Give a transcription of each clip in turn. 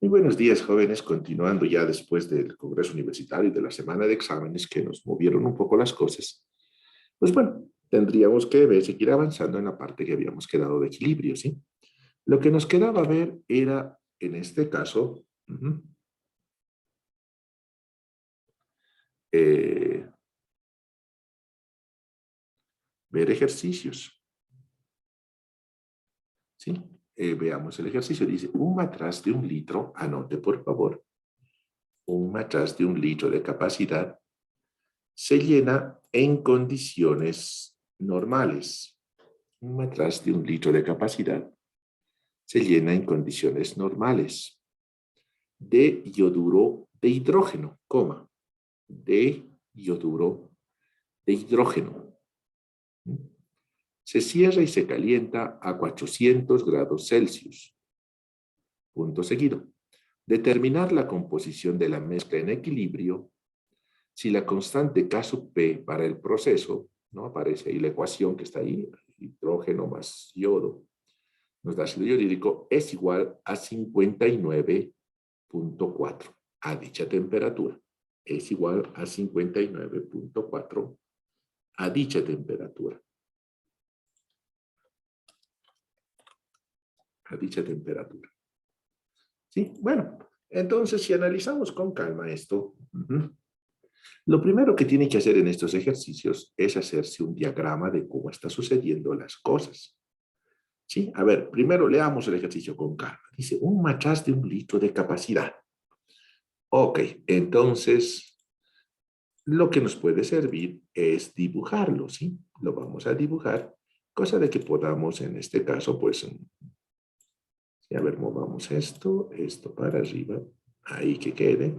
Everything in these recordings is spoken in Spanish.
Muy buenos días, jóvenes. Continuando ya después del Congreso Universitario y de la semana de exámenes que nos movieron un poco las cosas. Pues bueno, tendríamos que seguir avanzando en la parte que habíamos quedado de equilibrio, ¿sí? Lo que nos quedaba ver era, en este caso, ver ejercicios, ¿sí? Veamos el ejercicio. Dice, un matraz de 1 litro, anote por favor, un matraz de 1 litro de capacidad se llena en condiciones normales. Un matraz de 1 litro de capacidad se llena en condiciones normales de yoduro de hidrógeno, de yoduro de hidrógeno. Se cierra y se calienta a 400 grados Celsius. Punto seguido. Determinar la composición de la mezcla en equilibrio si la constante K sub P para el proceso, ¿no? Aparece ahí la ecuación que está ahí, hidrógeno más yodo, nos da ácido yodídrico, es igual a 59.4 a dicha temperatura. Es igual a 59.4 a dicha temperatura. A dicha temperatura. ¿Sí? Bueno, entonces si analizamos con calma esto, lo primero que tiene que hacer en estos ejercicios es hacerse un diagrama de cómo están sucediendo las cosas. ¿Sí? A ver, primero leamos el ejercicio con calma. Dice, un matraz de 1 litro de capacidad. Ok, entonces, lo que nos puede servir es dibujarlo, ¿sí? Lo vamos a dibujar, cosa de que podamos, en este caso, pues, a ver, movamos esto para arriba, ahí que quede.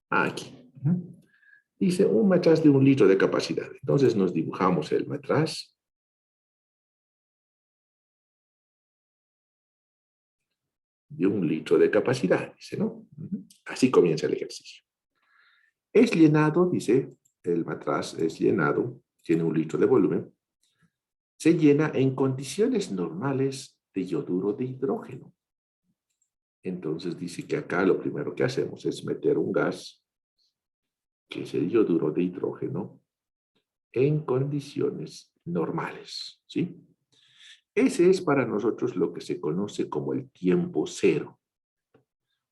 Aquí. Dice, un matraz de 1 litro de capacidad. Entonces, nos dibujamos el matraz. De 1 litro de capacidad, dice, ¿no? Así comienza el ejercicio. Es llenado, dice, el matraz es llenado, tiene 1 litro de volumen, se llena en condiciones normales de yoduro de hidrógeno. Entonces dice que acá lo primero que hacemos es meter un gas, que es el yoduro de hidrógeno, en condiciones normales, ¿sí? Ese es para nosotros lo que se conoce como el tiempo cero.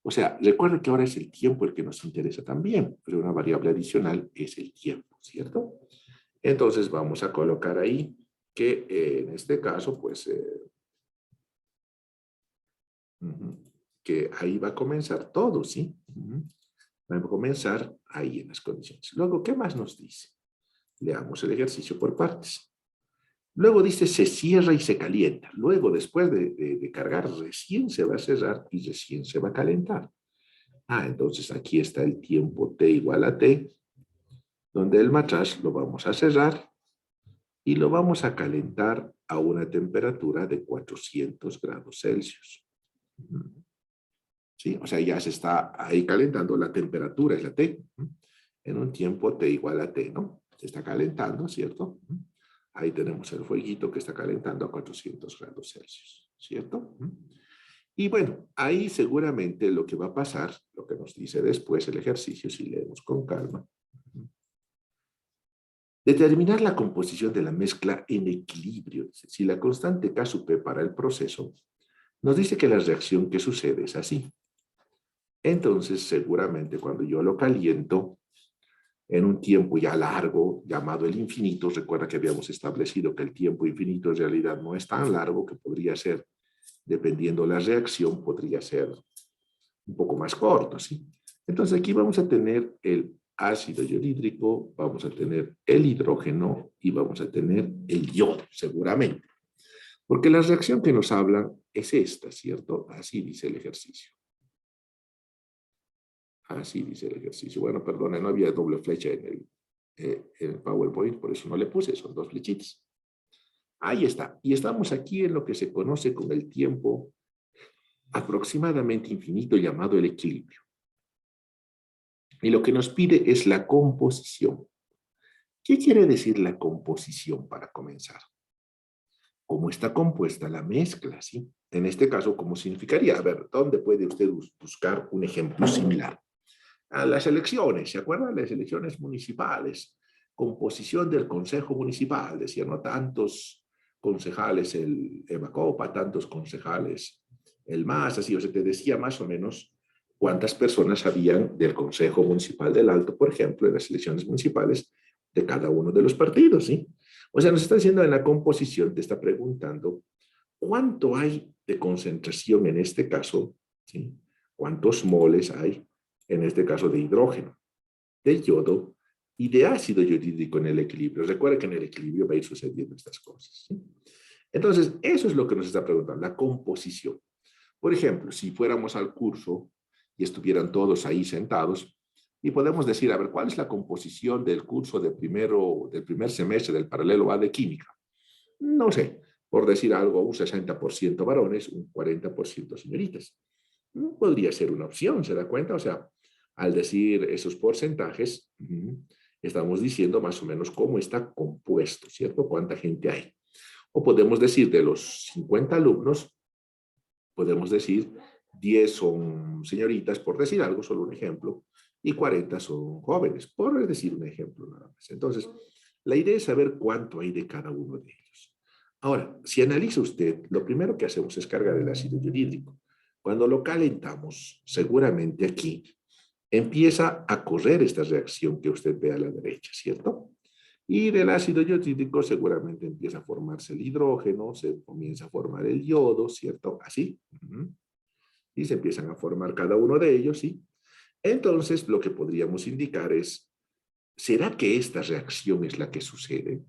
O sea, recuerden que ahora es el tiempo el que nos interesa también, pero una variable adicional es el tiempo, ¿cierto? Entonces vamos a colocar ahí que en este caso, pues, que ahí va a comenzar todo, ¿sí? Va a comenzar ahí en las condiciones. Luego, ¿qué más nos dice? Leamos el ejercicio por partes. Luego dice, se cierra y se calienta. Luego, después de cargar, recién se va a cerrar y recién se va a calentar. Entonces aquí está el tiempo t igual a t, donde el matraz lo vamos a cerrar y lo vamos a calentar a una temperatura de 400 grados Celsius. ¿Sí? O sea, ya se está ahí calentando, la temperatura es la t, en un tiempo t igual a t, ¿no? Se está calentando, ¿cierto? Ahí tenemos el fueguito que está calentando a 400 grados Celsius, ¿cierto? Y bueno, ahí seguramente lo que va a pasar, lo que nos dice después el ejercicio, si leemos con calma, determinar la composición de la mezcla en equilibrio. Si la constante K sub P para el proceso, nos dice que la reacción que sucede es así. Entonces, seguramente cuando yo lo caliento en un tiempo ya largo, llamado el infinito, recuerda que habíamos establecido que el tiempo infinito en realidad no es tan largo, que podría ser, dependiendo la reacción, podría ser un poco más corto, ¿sí? Entonces aquí vamos a tener el ácido yodídrico, vamos a tener el hidrógeno y vamos a tener el yodo, seguramente. Porque la reacción que nos habla es esta, ¿cierto? Así dice el ejercicio. Así dice el ejercicio. Bueno, perdone, no había doble flecha en el PowerPoint, por eso no le puse, son 2 flechitas. Ahí está. Y estamos aquí en lo que se conoce con el tiempo aproximadamente infinito llamado el equilibrio. Y lo que nos pide es la composición. ¿Qué quiere decir la composición para comenzar? cómo está compuesta la mezcla, ¿sí? En este caso, ¿cómo significaría? A ver, ¿dónde puede usted buscar un ejemplo similar? A las elecciones, ¿se acuerdan? Las elecciones municipales, composición del Consejo Municipal, decían, ¿no? Tantos concejales el Evacopa, tantos concejales el MAS, así, o sea, te decía más o menos cuántas personas habían del Consejo Municipal del Alto, por ejemplo, en las elecciones municipales de cada uno de los partidos, ¿sí? O sea, nos está diciendo en la composición, te está preguntando cuánto hay de concentración en este caso, ¿sí? ¿Cuántos moles hay en este caso de hidrógeno, de yodo y de ácido yodídrico en el equilibrio? Recuerda que en el equilibrio va a ir sucediendo estas cosas, ¿sí? Entonces, eso es lo que nos está preguntando, la composición. Por ejemplo, si fuéramos al curso y estuvieran todos ahí sentados, y podemos decir, a ver, ¿cuál es la composición del curso del primer semestre del paralelo A de química? No sé, por decir algo, un 60% varones, un 40% señoritas. Podría ser una opción, ¿se da cuenta? O sea, al decir esos porcentajes, estamos diciendo más o menos cómo está compuesto, ¿cierto? ¿Cuánta gente hay? O podemos decir de los 50 alumnos, podemos decir 10 son señoritas, por decir algo, solo un ejemplo, y 40 son jóvenes, por decir un ejemplo nada más. Entonces, la idea es saber cuánto hay de cada uno de ellos. Ahora, si analiza usted, lo primero que hacemos es cargar el ácido clorhídrico. Cuando lo calentamos, seguramente aquí empieza a correr esta reacción que usted ve a la derecha, ¿cierto? Y del ácido yodídrico seguramente empieza a formarse el hidrógeno, se comienza a formar el yodo, ¿cierto? Así. Y se empiezan a formar cada uno de ellos, ¿sí? Entonces, lo que podríamos indicar es, ¿será que esta reacción es la que sucede?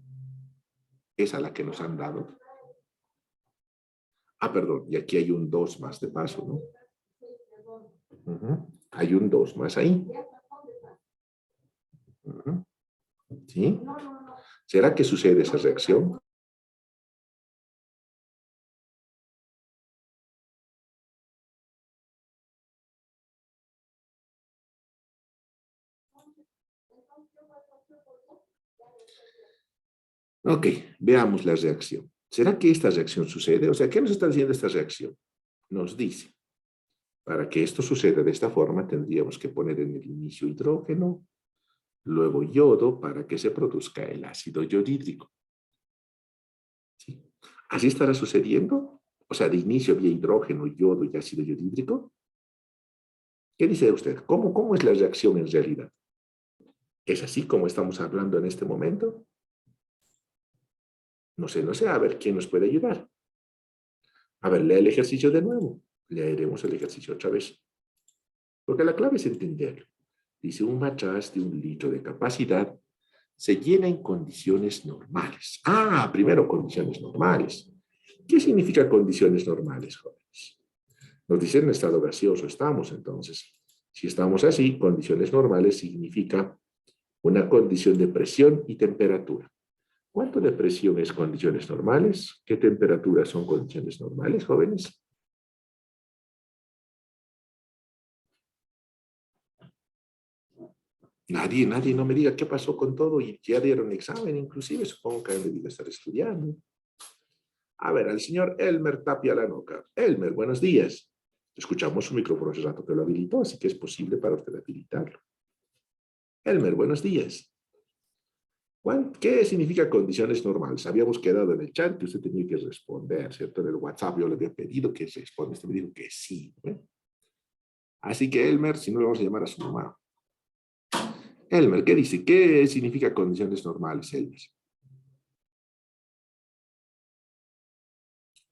¿Es a la que nos han dado? Ah, perdón, y aquí hay un 2 más de paso, ¿no? Hay un 2 más ahí. ¿Sí? ¿Será que sucede esa reacción? Ok, veamos la reacción. ¿Será que esta reacción sucede? O sea, ¿qué nos está diciendo esta reacción? Nos dice, para que esto suceda de esta forma, tendríamos que poner en el inicio hidrógeno, luego yodo, para que se produzca el ácido yodídrico. ¿Sí? ¿Así estará sucediendo? O sea, de inicio había hidrógeno, yodo y ácido yodídrico. ¿Qué dice usted? ¿Cómo es la reacción en realidad? ¿Es así como estamos hablando en este momento? No sé, a ver, ¿quién nos puede ayudar? A ver, lea el ejercicio de nuevo. Leeremos el ejercicio otra vez. Porque la clave es entenderlo. Dice, un matraz de 1 litro de capacidad se llena en condiciones normales. Ah, primero condiciones normales. ¿Qué significa condiciones normales, jóvenes? Nos dicen en estado gaseoso estamos, entonces. Si estamos así, condiciones normales significa una condición de presión y temperatura. ¿Cuánto de presión es condiciones normales? ¿Qué temperatura son condiciones normales, jóvenes? Nadie no me diga qué pasó con todo y ya dieron examen, inclusive supongo que han debido estar estudiando. A ver, al señor Elmer Tapia Lanoca. Elmer, buenos días. Escuchamos su micrófono hace rato que lo habilitó, así que es posible para usted habilitarlo. Elmer, buenos días. ¿Qué significa condiciones normales? Habíamos quedado en el chat que usted tenía que responder, ¿cierto? En el WhatsApp yo le había pedido que responda, usted me dijo que sí. Así que Elmer, si no le vamos a llamar a su mamá. Elmer, ¿qué dice? ¿Qué significa condiciones normales, Elmer?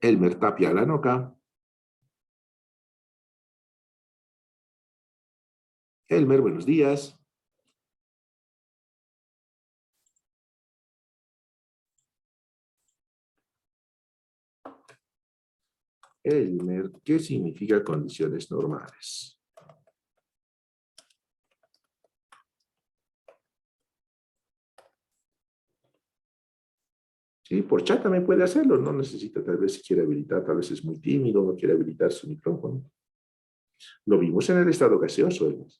Elmer Tapia Lanoca. Elmer, buenos días. Elmer, ¿qué significa condiciones normales? Sí, por chat también puede hacerlo, no necesita, tal vez si quiere habilitar, tal vez es muy tímido, no quiere habilitar su micrófono. Lo vimos en el estado gaseoso, Elmer.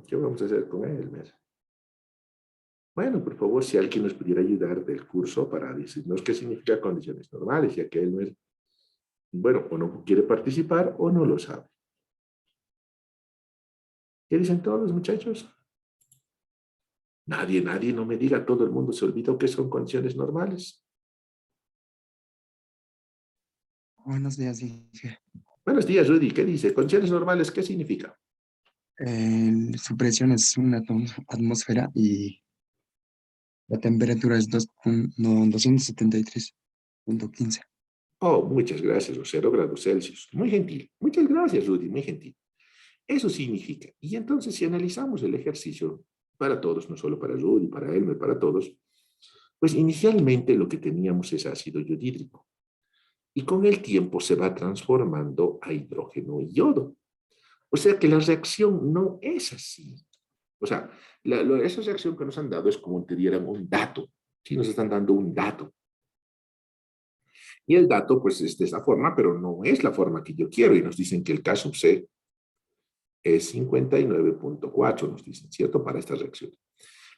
¿Qué vamos a hacer con Elmer? Bueno, por favor, si alguien nos pudiera ayudar del curso para decirnos qué significa condiciones normales, ya que él no es, bueno, o no quiere participar o no lo sabe. ¿Qué dicen todos los muchachos? Nadie, no me diga, todo el mundo se olvidó que son condiciones normales. Buenos días, dije. Buenos días, Rudy, ¿qué dice? Condiciones normales, ¿qué significa? Su presión es una atmósfera y la temperatura es 273.15. Oh, muchas gracias, 0 grados Celsius. Muy gentil. Muchas gracias, Rudy, muy gentil. Eso significa. Y entonces, si analizamos el ejercicio para todos, no solo para Rudy, para Elmer, para todos, pues inicialmente lo que teníamos es ácido yodhídrico. Y con el tiempo se va transformando a hidrógeno y yodo. O sea que la reacción no es así. O sea, esa reacción que nos han dado es como te dieran un dato. Sí, nos están dando un dato. Y el dato, pues, es de esa forma, pero no es la forma que yo quiero. Y nos dicen que el K sub C es 59.4, nos dicen, ¿cierto? Para esta reacción.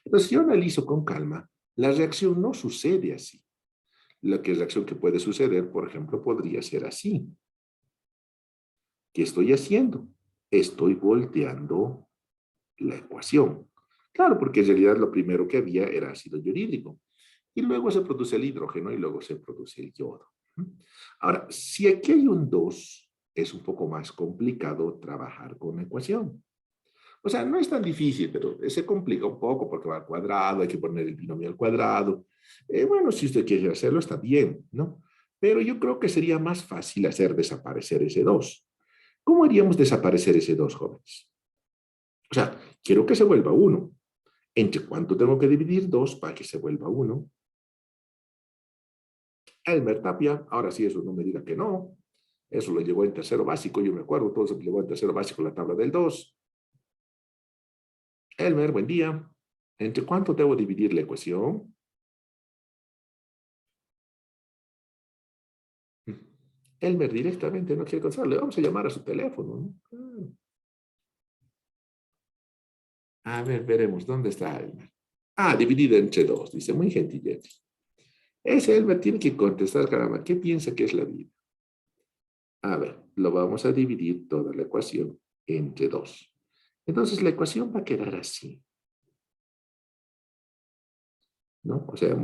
Entonces, si yo analizo con calma, la reacción no sucede así. La reacción que puede suceder, por ejemplo, podría ser así. ¿Qué estoy haciendo? Estoy volteando la ecuación. Claro, porque en realidad lo primero que había era ácido yodhídrico. Y luego se produce el hidrógeno y luego se produce el yodo. Ahora, si aquí hay un 2, es un poco más complicado trabajar con la ecuación. O sea, no es tan difícil, pero se complica un poco porque va al cuadrado, hay que poner el binomio al cuadrado. Bueno, si usted quiere hacerlo, está bien, ¿no? Pero yo creo que sería más fácil hacer desaparecer ese 2. ¿Cómo haríamos desaparecer ese 2, jóvenes? O sea, quiero que se vuelva 1. ¿Entre cuánto tengo que dividir 2 para que se vuelva 1? Elmer Tapia, ahora sí, eso no me diga que no. Eso lo llevó en tercero básico, yo me acuerdo, todo eso lo llevó en tercero básico la tabla del 2. Elmer, buen día. ¿Entre cuánto debo dividir la ecuación? Elmer directamente no quiere contestar, le vamos a llamar a su teléfono, ¿no? A ver, veremos, ¿dónde está Elmer? Ah, dividida entre 2, dice, muy gentil. Ese Elmer tiene que contestar, caramba, ¿qué piensa que es la vida? A ver, lo vamos a dividir toda la ecuación entre 2. Entonces la ecuación va a quedar así, ¿no? O sea,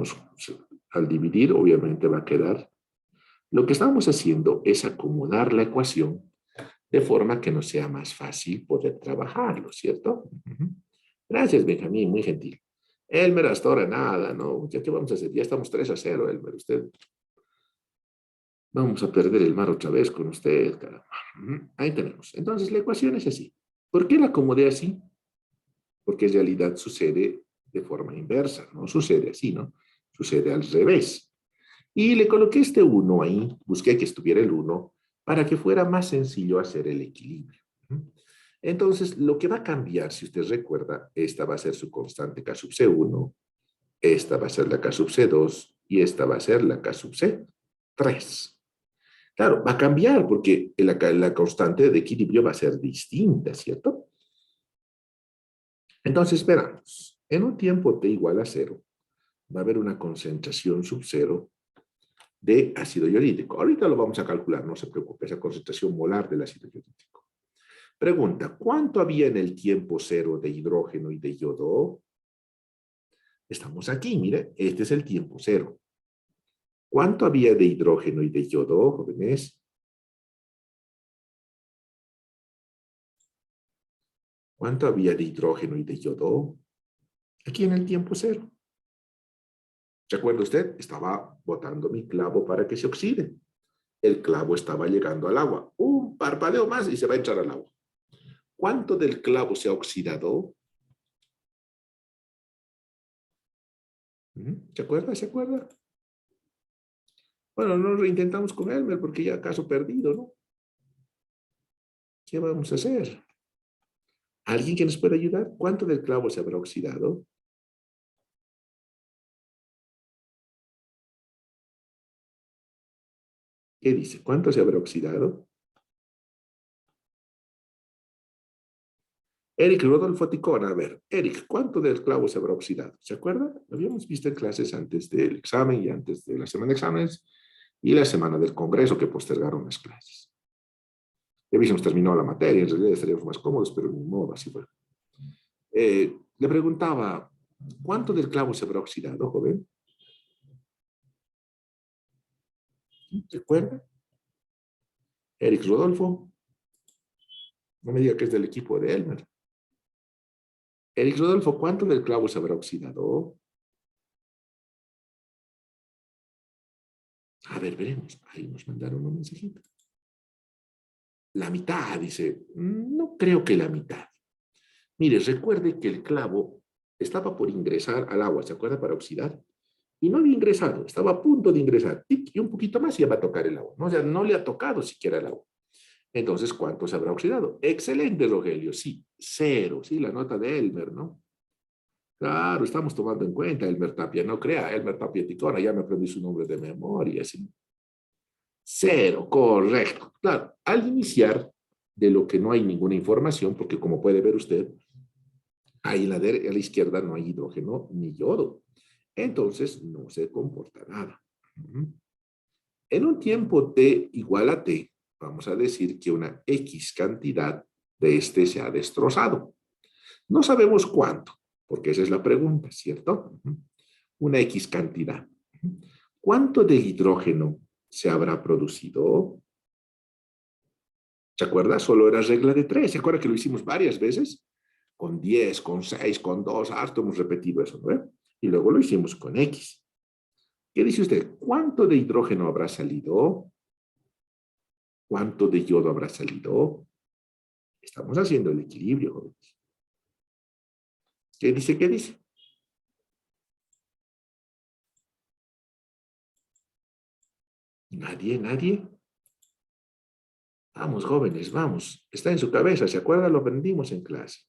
al dividir, obviamente va a quedar. Lo que estamos haciendo es acomodar la ecuación de forma que nos sea más fácil poder trabajarlo, ¿cierto? Gracias, Benjamín, muy gentil. Elmer, hasta ahora nada, ¿no? ¿Ya qué vamos a hacer? Ya estamos 3-0, Elmer. Usted, vamos a perder el mar otra vez con usted, caramba. Ahí tenemos. Entonces, la ecuación es así. ¿Por qué la acomodé así? Porque en realidad sucede de forma inversa, no sucede así, ¿no? Sucede al revés. Y le coloqué este 1 ahí, busqué que estuviera el 1 para que fuera más sencillo hacer el equilibrio. Entonces, lo que va a cambiar, si usted recuerda, esta va a ser su constante K sub C1, esta va a ser la K sub C2 y esta va a ser la K sub C3. Claro, va a cambiar porque la constante de equilibrio va a ser distinta, ¿cierto? Entonces, veramos, en un tiempo t igual a 0, va a haber una concentración sub 0 de ácido yodhídrico. Ahorita lo vamos a calcular, no se preocupe, esa concentración molar del ácido yodhídrico. Pregunta, ¿cuánto había en el tiempo 0 de hidrógeno y de yodo? Estamos aquí, mire, este es el tiempo 0. ¿Cuánto había de hidrógeno y de yodo, jóvenes? ¿Cuánto había de hidrógeno y de yodo? Aquí en el tiempo 0. ¿Se acuerda usted? Estaba botando mi clavo para que se oxide. El clavo estaba llegando al agua. Un parpadeo más y se va a echar al agua. ¿Cuánto del clavo se ha oxidado? ¿Se acuerda? ¿Se acuerda? Bueno, no reintentamos con Elmer porque ya caso perdido, ¿no? ¿Qué vamos a hacer? ¿Alguien que nos pueda ayudar? ¿Cuánto del clavo se habrá oxidado? ¿Qué dice? ¿Cuánto se habrá oxidado? Eric Rodolfo Ticona, a ver, Eric, ¿cuánto del clavo se habrá oxidado? ¿Se acuerda? Lo habíamos visto en clases antes del examen y antes de la semana de exámenes y la semana del congreso que postergaron las clases. Ya hubiésemos terminado la materia, en realidad estaríamos más cómodos, pero ni modo, así fue. Le preguntaba, ¿cuánto del clavo se habrá oxidado, joven? ¿Se acuerda? Eric Rodolfo, no me diga que es del equipo de Elmer. Eric Rodolfo, ¿cuánto del clavo se habrá oxidado? A ver, veremos. Ahí nos mandaron un mensajito. La mitad, dice. No creo que la mitad. Mire, recuerde que el clavo estaba por ingresar al agua, ¿se acuerda? Para oxidar. Y no había ingresado, estaba a punto de ingresar. ¡Tic! Y un poquito más y ya va a tocar el agua. ¿No? O sea, no le ha tocado siquiera el agua. Entonces, ¿cuánto se habrá oxidado? Excelente, Rogelio. Sí, cero. Sí, la nota de Elmer, ¿no? Claro, estamos tomando en cuenta Elmer Tapia. No crea, Elmer Tapia Ticona, ya me aprendí su nombre de memoria. ¿Sí? Cero, correcto. Claro, al iniciar de lo que no hay ninguna información, porque como puede ver usted, ahí a la izquierda no hay hidrógeno ni yodo. Entonces no se comporta nada. En un tiempo t igual a t, vamos a decir que una X cantidad de este se ha destrozado. No sabemos cuánto, porque esa es la pregunta, ¿cierto? Una X cantidad. ¿Cuánto de hidrógeno se habrá producido? ¿Se acuerda? Solo era regla de 3. ¿Se acuerda que lo hicimos varias veces? Con 10, con 6, con 2, harto hemos repetido eso, ¿no? Y luego lo hicimos con X. ¿Qué dice usted? ¿Cuánto de hidrógeno habrá salido? ¿Cuánto de yodo habrá salido? Estamos haciendo el equilibrio, jóvenes. ¿Qué dice? ¿Qué dice? ¿Nadie? ¿Nadie? Vamos, jóvenes, vamos. Está en su cabeza, ¿se acuerda? Lo aprendimos en clase.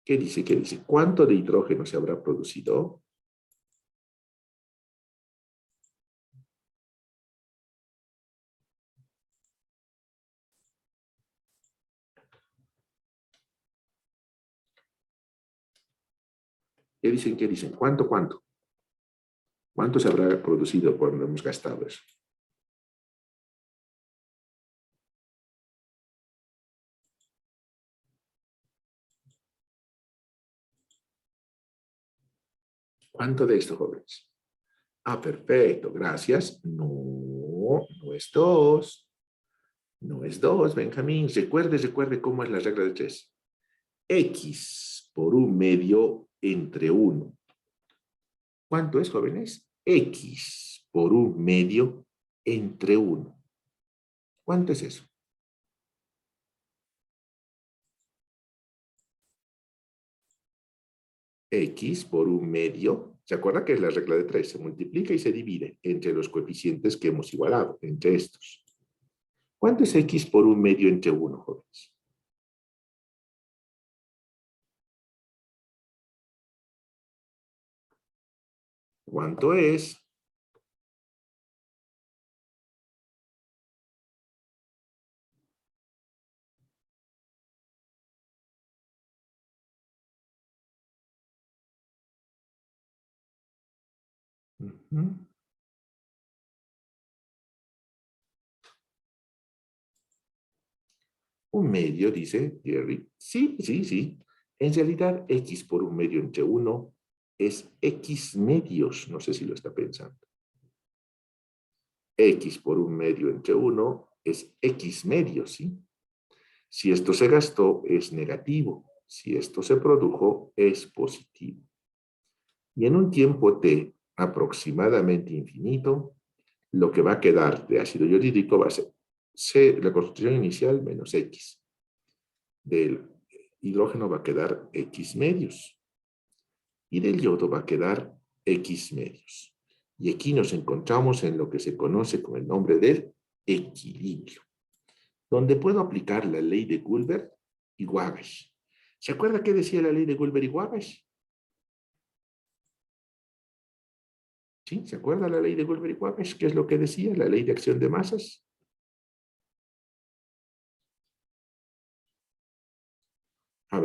¿Qué dice? ¿Qué dice? ¿Cuánto de hidrógeno se habrá producido? ¿Qué dicen? ¿Qué dicen? ¿Cuánto, cuánto? ¿Cuánto se habrá producido cuando hemos gastado eso? ¿Cuánto de esto, jóvenes? Ah, perfecto, gracias. No, no es 2. No es 2, Benjamín. Recuerde cómo es la regla de 3. X por un medio entre 1. ¿Cuánto es, jóvenes? X por un medio entre 1. ¿Cuánto es eso? X por un medio. ¿Se acuerda que es la regla de 3? Se multiplica y se divide entre los coeficientes que hemos igualado, entre estos. ¿Cuánto es X por un medio entre 1, jóvenes? ¿Cuánto es? Un medio, dice Jerry. Sí, sí, sí. En realidad, X por un medio entre 1 es X medios. No sé si lo está pensando. X por un medio entre 1 es X medios, ¿sí? Si esto se gastó, es negativo. Si esto se produjo, es positivo. Y en un tiempo t aproximadamente infinito, lo que va a quedar de ácido clorhídrico va a ser C, la concentración inicial menos X. Del hidrógeno va a quedar X medios. Y del yodo va a quedar X medios. Y aquí nos encontramos en lo que se conoce con el nombre del equilibrio, donde puedo aplicar la ley de Goulbert y Wabash. ¿Se acuerda qué decía la ley de Goulbert y Wabash? ¿Sí? ¿Se acuerda la ley de Goulbert y Wabash? ¿Qué es lo que decía? La ley de acción de masas.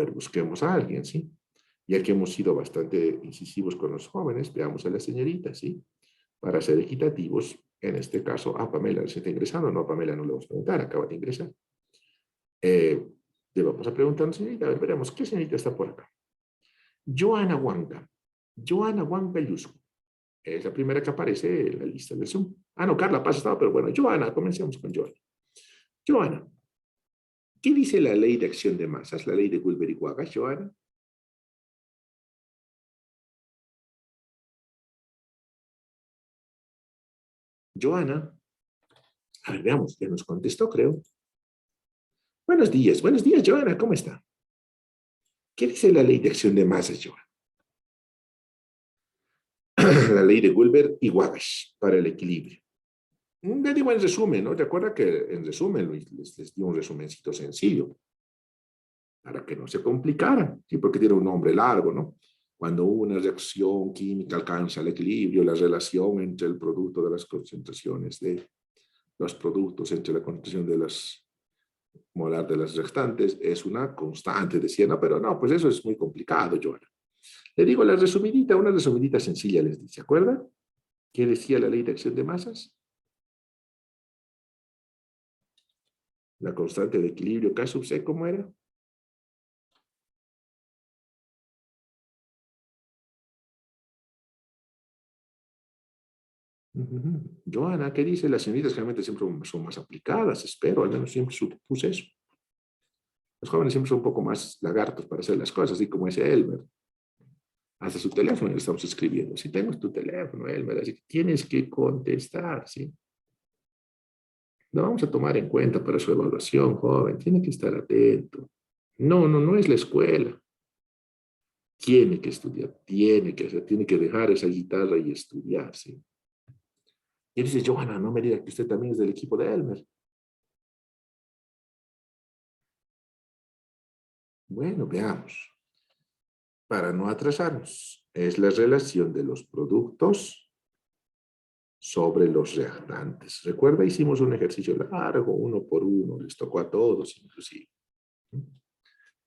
ver, busquemos a alguien, ¿sí? Ya que hemos sido bastante incisivos con los jóvenes, veamos a la señorita, ¿sí? Para ser equitativos, en este caso, Pamela se está ingresando, no, a Pamela no le vamos a preguntar, acaba de ingresar. Le vamos a preguntar a una señorita, a ver, veremos, ¿qué señorita está por acá? Joana Huanca. Joana Huanca Yusco. Es la primera que aparece en la lista del Zoom. Ah, no, Carla Paz estaba, pero bueno, Joana, comencemos con Joana. Joana, ¿qué dice la ley de acción de masas, la ley de Wilber y Wagas, Joana? Joana, a ver, veamos, ya nos contestó, creo. Buenos días, Joana, ¿cómo está? ¿Qué dice la ley de acción de masas, Joana? La ley de Wilber y Wagas para el equilibrio. Le digo en resumen, ¿no? ¿Te acuerdas que en resumen les di un resumencito sencillo? Para que no se complicara, ¿sí? Porque tiene un nombre largo, ¿no? Cuando una reacción química alcanza el equilibrio, la relación entre el producto de las concentraciones de los productos, entre la concentración de las molar de las restantes, es una constante, decía, no, pero no, pues eso es muy complicado, Joana. Le digo la resumidita, una resumidita sencilla les dice, ¿se acuerda? ¿Qué decía la ley de acción de masas? La constante de equilibrio K sub C, ¿cómo era? Joana, ¿qué dice? Las señoritas realmente siempre son más aplicadas, espero, al menos siempre supuse eso. Los jóvenes siempre son un poco más lagartos para hacer las cosas, así como ese Elmer. Hasta su teléfono le estamos escribiendo. Si tengo tu teléfono, Elmer, así que tienes que contestar, ¿sí? Lo vamos a tomar en cuenta para su evaluación, joven. Tiene que estar atento. No, no, no es la escuela. Tiene que estudiar, tiene que dejar esa guitarra y estudiar, ¿sí? Y dice, Johanna, no me diga que usted también es del equipo de Elmer. Bueno, veamos. Para no atrasarnos, es la relación de los productos sobre los reactantes. Recuerda, hicimos un ejercicio largo, uno por uno, les tocó a todos inclusive.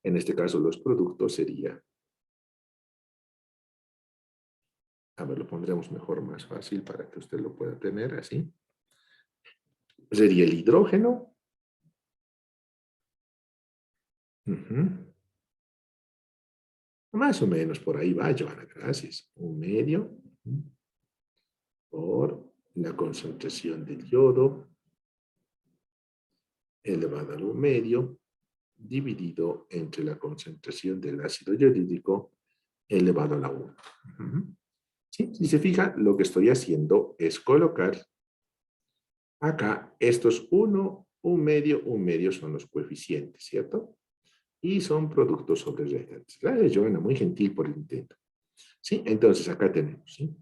En este caso, los productos sería, a ver, lo pondremos mejor, más fácil para que usted lo pueda tener así. Sería el hidrógeno. Más o menos por ahí va, Joana, gracias. Un medio por la concentración del yodo elevado al 1 medio dividido entre la concentración del ácido yodídico elevado a la 1. ¿Sí? Si se fija, lo que estoy haciendo es colocar acá estos 1, 1 medio son los coeficientes, ¿cierto? Y son productos sobre restantes. Gracias, Joana, muy gentil por el intento. ¿Sí? Entonces acá tenemos, ¿sí?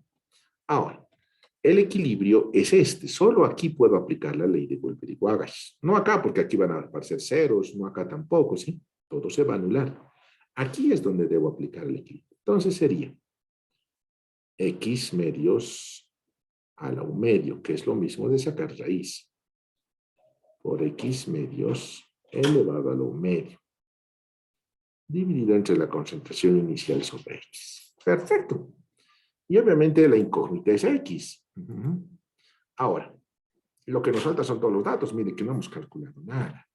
Ahora, el equilibrio es este. Solo aquí puedo aplicar la ley de Wolper y Wagas. No acá, porque aquí van a aparecer ceros, no acá tampoco, ¿sí? Todo se va a anular. Aquí es donde debo aplicar el equilibrio. Entonces sería x medios a la 1 medio, que es lo mismo de sacar raíz, por x medios elevado a la 1 medio, dividido entre la concentración inicial sobre x. Perfecto. Y obviamente la incógnita es x. Ahora, lo que nos falta son todos los datos. Mire que no hemos calculado nada.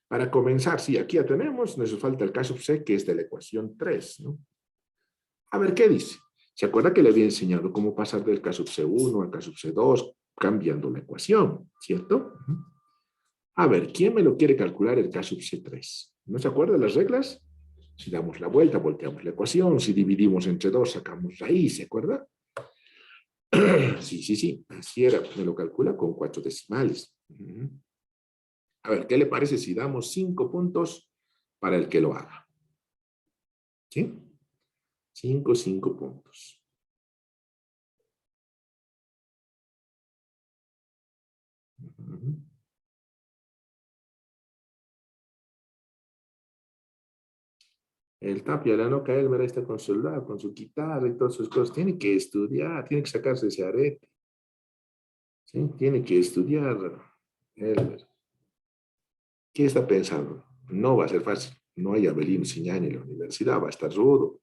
Para comenzar, sí, aquí ya tenemos, nos falta el K sub C, que es de la ecuación 3, ¿no? A ver, ¿qué dice? ¿Se acuerda que le había enseñado cómo pasar del K sub C1 al K sub C2 cambiando la ecuación, ¿cierto? A ver, ¿quién me lo quiere calcular el K sub C3? ¿No se acuerda de las reglas? Si damos la vuelta, volteamos la ecuación. Si dividimos entre 2, sacamos raíz, ¿se acuerda? Sí, sí, sí, así era. Me lo calcula con 4 decimales. A ver, ¿qué le parece si damos 5 puntos para el que lo haga? ¿Sí? 5 puntos. El Tapia, la no cae, él está con su celular, con su guitarra y todas sus cosas. Tiene que estudiar, tiene que sacarse ese arete. ¿Sí? Tiene que estudiar. Elmer. ¿Qué está pensando? No va a ser fácil. No hay Avelino Siñani en la universidad, va a estar rudo.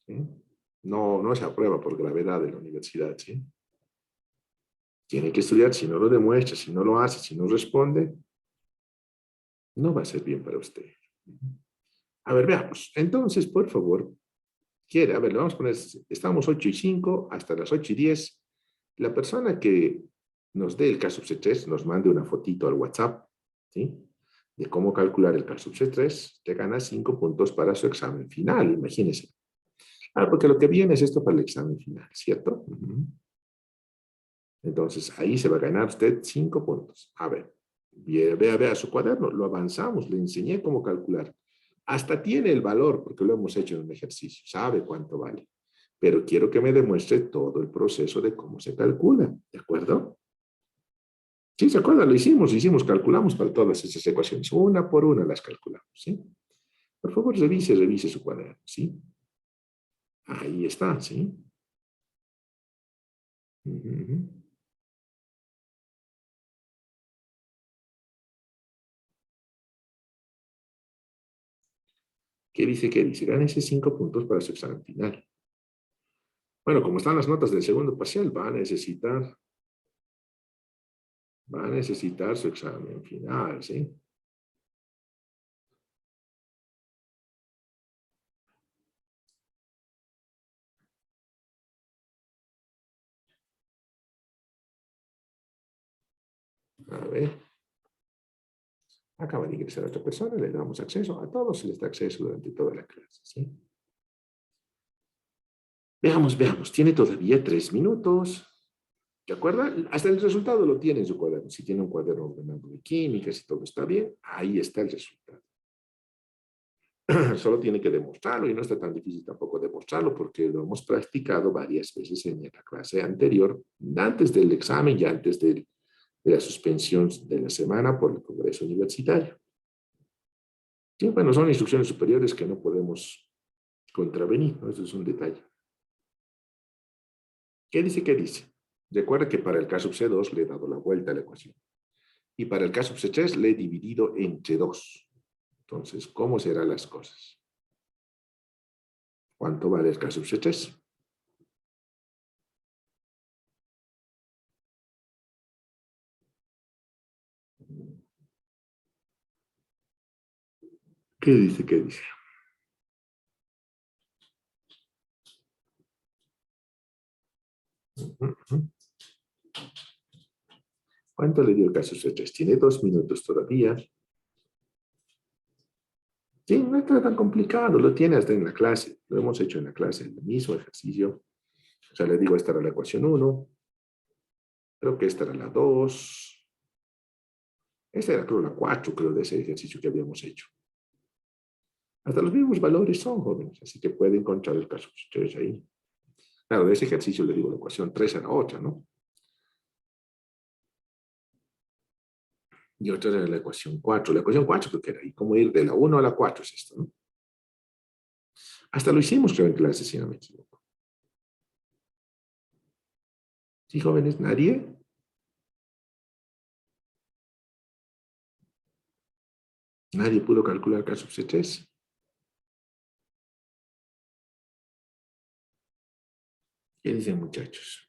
¿Sí? No, no se aprueba por gravedad de la universidad, ¿sí? Tiene que estudiar, si no lo demuestra, si no lo hace, si no responde, no va a ser bien para usted. A ver, veamos. Entonces, por favor, a ver, le vamos a poner, estamos 8:05 hasta las 8:10. La persona que nos dé el K-3 nos mande una fotito al WhatsApp, ¿sí? De cómo calcular el K-3, te gana 5 puntos para su examen final, imagínense. Porque lo que viene es esto para el examen final, ¿cierto? Entonces, ahí se va a ganar usted 5 puntos. A ver, vea su cuaderno, lo avanzamos, le enseñé cómo calcular. Hasta tiene el valor, porque lo hemos hecho en un ejercicio, sabe cuánto vale. Pero quiero que me demuestre todo el proceso de cómo se calcula, ¿de acuerdo? Sí, ¿se acuerda? Lo hicimos, calculamos para todas esas ecuaciones. Una por una las calculamos, ¿sí? Por favor, revise su cuaderno, ¿sí? Ahí está, ¿sí? Uh-huh. ¿Qué dice? ¿Qué dice? Gánese 5 puntos para su examen final. Bueno, como están las notas del segundo parcial, va a necesitar su examen final, ¿sí? A ver, acaba de ingresar a otra persona, le damos acceso, a todos se les da acceso durante toda la clase, ¿sí? Veamos, tiene todavía 3 minutos, ¿de acuerdo? Hasta el resultado lo tiene en su cuaderno, si tiene un cuaderno ordenado de química, si todo está bien, ahí está el resultado. Solo tiene que demostrarlo y no está tan difícil tampoco demostrarlo porque lo hemos practicado varias veces en la clase anterior, antes del examen y antes de la suspensión de la semana por el Congreso Universitario. Sí, bueno, son instrucciones superiores que no podemos contravenir, ¿no? Eso es un detalle. ¿Qué dice? ¿Qué dice? Recuerda que para el caso C2 le he dado la vuelta a la ecuación. Y para el caso C3 le he dividido entre 2. Entonces, ¿cómo serán las cosas? ¿Cuánto vale el caso C3? ¿Qué dice? ¿Qué dice? ¿Cuánto le dio el caso C3? Tiene 2 minutos todavía. Sí, no está tan complicado, lo tiene hasta en la clase. Lo hemos hecho en la clase, el mismo ejercicio. O sea, le digo, esta era la ecuación 1. Creo que esta era la 2. Esta era, creo, la 4, creo, de ese ejercicio que habíamos hecho. Hasta los mismos valores son, jóvenes, así que puede encontrar el caso C3 ahí. Claro, de ese ejercicio le digo, la ecuación 3 era otra, ¿no? Y otra era la ecuación 4. La ecuación 4 creo que era ahí, cómo ir de la 1 a la 4 es esto, ¿no? Hasta lo hicimos, creo, en clase, si no me equivoco. ¿Sí, jóvenes? ¿Nadie? ¿Nadie pudo calcular caso C3? ¿Qué dicen, muchachos?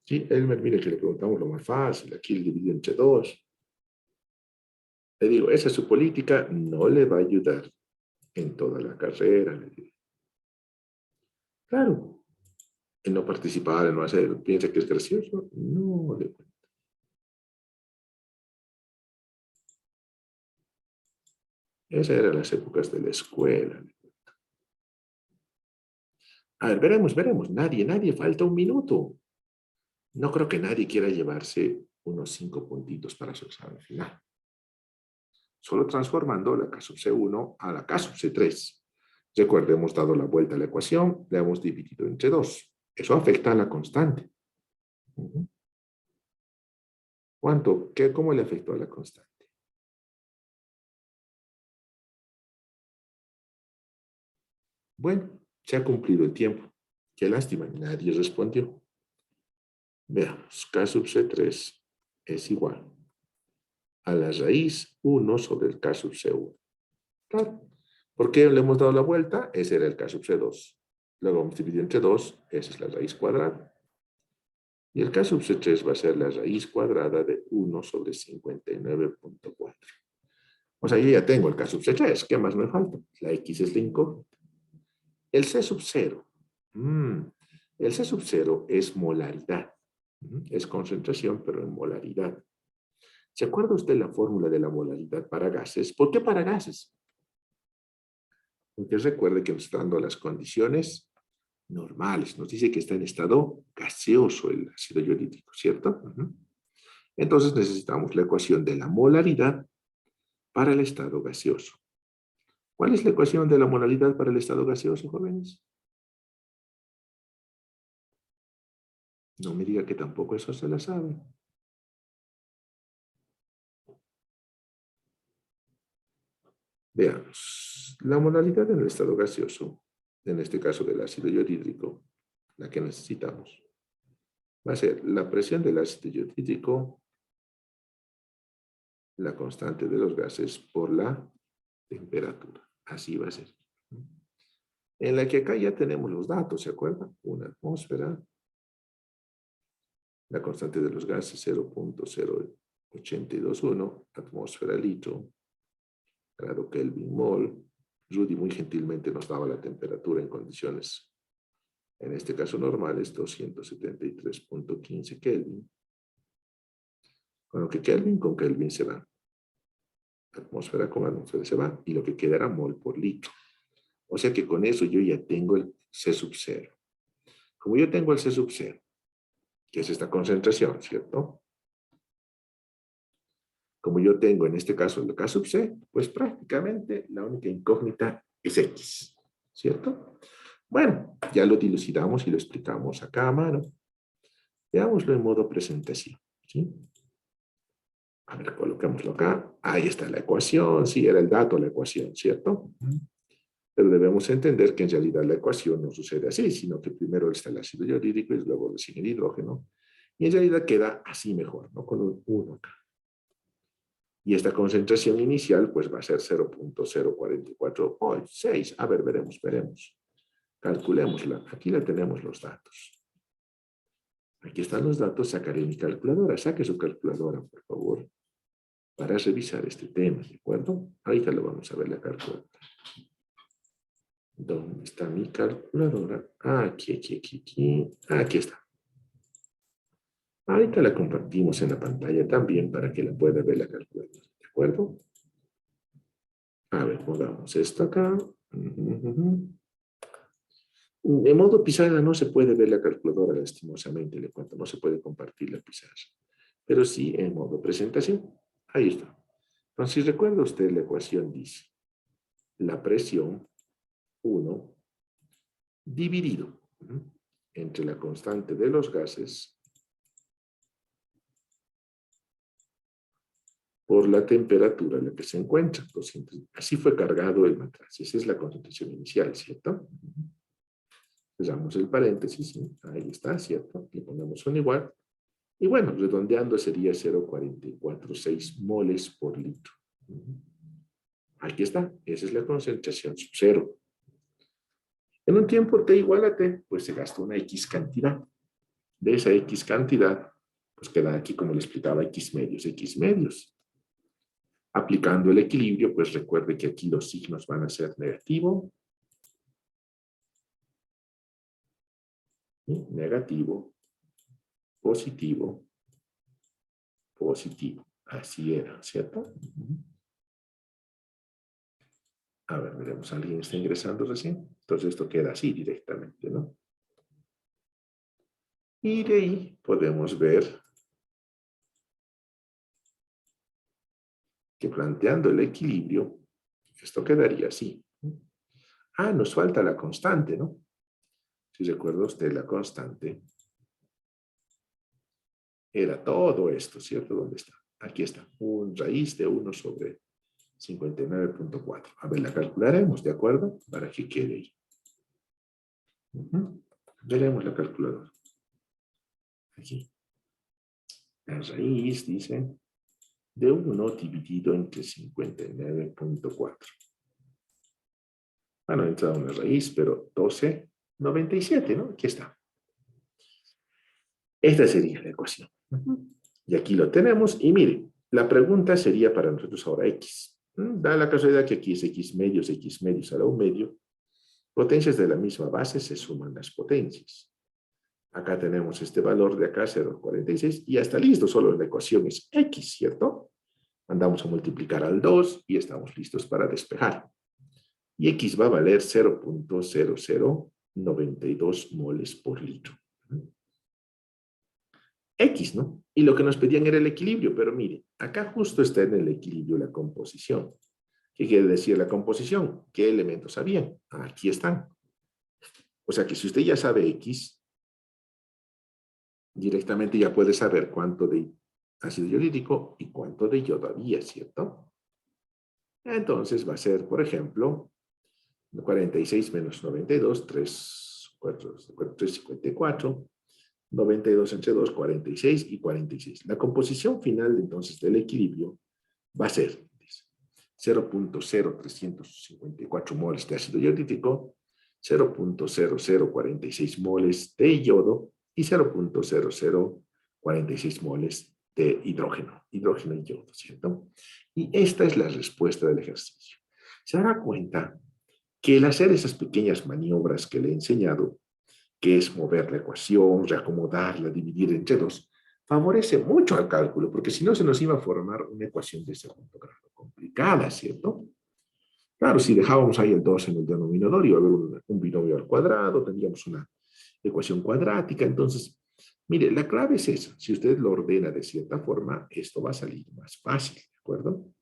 Sí, Elmer, mire que le preguntamos lo más fácil, aquí el dividido entre 2. Le digo, esa es su política, no le va a ayudar en toda la carrera. Le digo. Claro, en no participar, en no hacer, piensa que es gracioso, no le cuento. Esas eran las épocas de la escuela. A ver, veremos, nadie, falta un minuto. No creo que nadie quiera llevarse unos 5 puntitos para su examen final. Solo transformando la K sub C1 a la K sub C3. Recuerda, hemos dado la vuelta a la ecuación, la hemos dividido entre 2. Eso afecta a la constante. ¿Cuánto? ¿Cómo le afectó a la constante? Bueno, se ha cumplido el tiempo. Qué lástima, nadie respondió. Veamos, K sub C3 es igual a la raíz 1 sobre el K sub C1. Claro. ¿Por qué le hemos dado la vuelta? Ese era el K sub C2. Luego vamos a dividir entre 2, esa es la raíz cuadrada. Y el K sub C3 va a ser la raíz cuadrada de 1 sobre 59.4. O sea, yo ya tengo el K sub C3. ¿Qué más me falta? La X es la incógnita. El C sub 0. El C sub 0 es molaridad. Es concentración, pero en molaridad. ¿Se acuerda usted la fórmula de la molaridad para gases? ¿Por qué para gases? Porque recuerde que nos está dando las condiciones normales. Nos dice que está en estado gaseoso el ácido yodídrico, ¿cierto? Entonces necesitamos la ecuación de la molaridad para el estado gaseoso. ¿Cuál es la ecuación de la molaridad para el estado gaseoso, jóvenes? No me diga que tampoco eso se la sabe. Veamos, la molaridad en el estado gaseoso, en este caso del ácido yodídrico, la que necesitamos, va a ser la presión del ácido yodídrico, la constante de los gases por la temperatura. Así va a ser. En la que acá ya tenemos los datos, ¿se acuerdan? Una atmósfera, la constante de los gases 0.0821, atmósfera litro, grado Kelvin mol. Rudy muy gentilmente nos daba la temperatura en condiciones, en este caso normales, 273.15 Kelvin. Con lo que Kelvin con Kelvin se va. Atmósfera con atmósfera se va. Y lo que quedará mol por litro. O sea que con eso yo ya tengo el C sub 0. Como yo tengo el C sub 0, que es esta concentración, ¿cierto? Como yo tengo en este caso el K sub C, pues prácticamente la única incógnita es X, ¿cierto? Bueno, ya lo dilucidamos y lo explicamos acá a mano. Veámoslo en modo presentación, ¿sí? A ver, colocémoslo acá. Ahí está la ecuación, sí, era el dato, la ecuación, ¿cierto? Pero debemos entender que en realidad la ecuación no sucede así, sino que primero está el ácido yodídrico y luego recién el hidrógeno. Y en realidad queda así mejor, ¿no? Con un 1 acá. Y esta concentración inicial, pues va a ser 0.0446. A ver, veremos. Calculémosla. Aquí la tenemos los datos. Aquí están los datos, sacaré mi calculadora. Saque su calculadora, por favor, para revisar este tema, ¿de acuerdo? Ahorita lo vamos a ver la calculadora. ¿Dónde está mi calculadora? Aquí. Aquí está. Ahorita la compartimos en la pantalla también para que la pueda ver la calculadora, ¿de acuerdo? A ver, pongamos esto acá. En modo pizarra no se puede ver la calculadora, lastimosamente, le cuento, no se puede compartir la pizarra. Pero sí en modo presentación. Ahí está. Entonces, si recuerda usted, la ecuación dice la presión 1 dividido entre la constante de los gases por la temperatura en la que se encuentra. Así fue cargado el matraz. Esa es la concentración inicial, ¿cierto? Cerramos el paréntesis, ¿sí? Ahí está, ¿cierto? Le ponemos un igual. Y bueno, redondeando sería 0.446 moles por litro. Aquí está, esa es la concentración sub 0. En un tiempo t igual a t, pues se gasta una X cantidad. De esa X cantidad, pues quedan aquí, como le explicaba, X medios. Aplicando el equilibrio, pues recuerde que aquí los signos van a ser negativo, negativo, positivo, positivo. Así era, ¿cierto? A ver, veremos, ¿alguien está ingresando recién? Entonces esto queda así directamente, ¿no? Y de ahí podemos ver que planteando el equilibrio, esto quedaría así. Ah, nos falta la constante, ¿no? Si recuerda usted la constante, era todo esto, ¿cierto? ¿Dónde está? Aquí está, un raíz de 1 sobre 59.4. A ver, la calcularemos, ¿de acuerdo? Para que quede ahí. Veremos la calculadora. Aquí. La raíz, dice, de 1 dividido entre 59.4. Bueno, entra una raíz, pero 12,97, ¿no? Aquí está. Esta sería la ecuación. Y aquí lo tenemos. Y miren, la pregunta sería para nosotros ahora x. Da la casualidad que aquí es x medios a la 1 medio. Potencias de la misma base se suman las potencias. Acá tenemos este valor de acá, 0,46, y ya está listo. Solo la ecuación es x, ¿cierto? Mandamos a multiplicar al 2 y estamos listos para despejar. Y x va a valer 0,0092 moles por litro. X, ¿no? Y lo que nos pedían era el equilibrio, pero mire, acá justo está en el equilibrio la composición. ¿Qué quiere decir la composición? ¿Qué elementos habían? Aquí están. O sea que si usted ya sabe X, directamente ya puede saber cuánto de ácido yodídico y cuánto de yodo había, ¿cierto? Entonces va a ser, por ejemplo, 46 menos 92, 3, 4, 3, 54. 92 entre 2, 46 y 46. La composición final, entonces, del equilibrio va a ser 0,0354 moles de ácido yodídico, 0,0046 moles de yodo y 0,0046 moles de hidrógeno y yodo, ¿cierto? Y esta es la respuesta del ejercicio. Se dará cuenta que el hacer esas pequeñas maniobras que le he enseñado, que es mover la ecuación, reacomodarla, dividir entre 2, favorece mucho al cálculo, porque si no se nos iba a formar una ecuación de segundo grado complicada, ¿cierto? Claro, si dejábamos ahí el 2 en el denominador, iba a haber un binomio al cuadrado, tendríamos una ecuación cuadrática. Entonces, mire, la clave es esa. Si usted lo ordena de cierta forma, esto va a salir más fácil, ¿de acuerdo?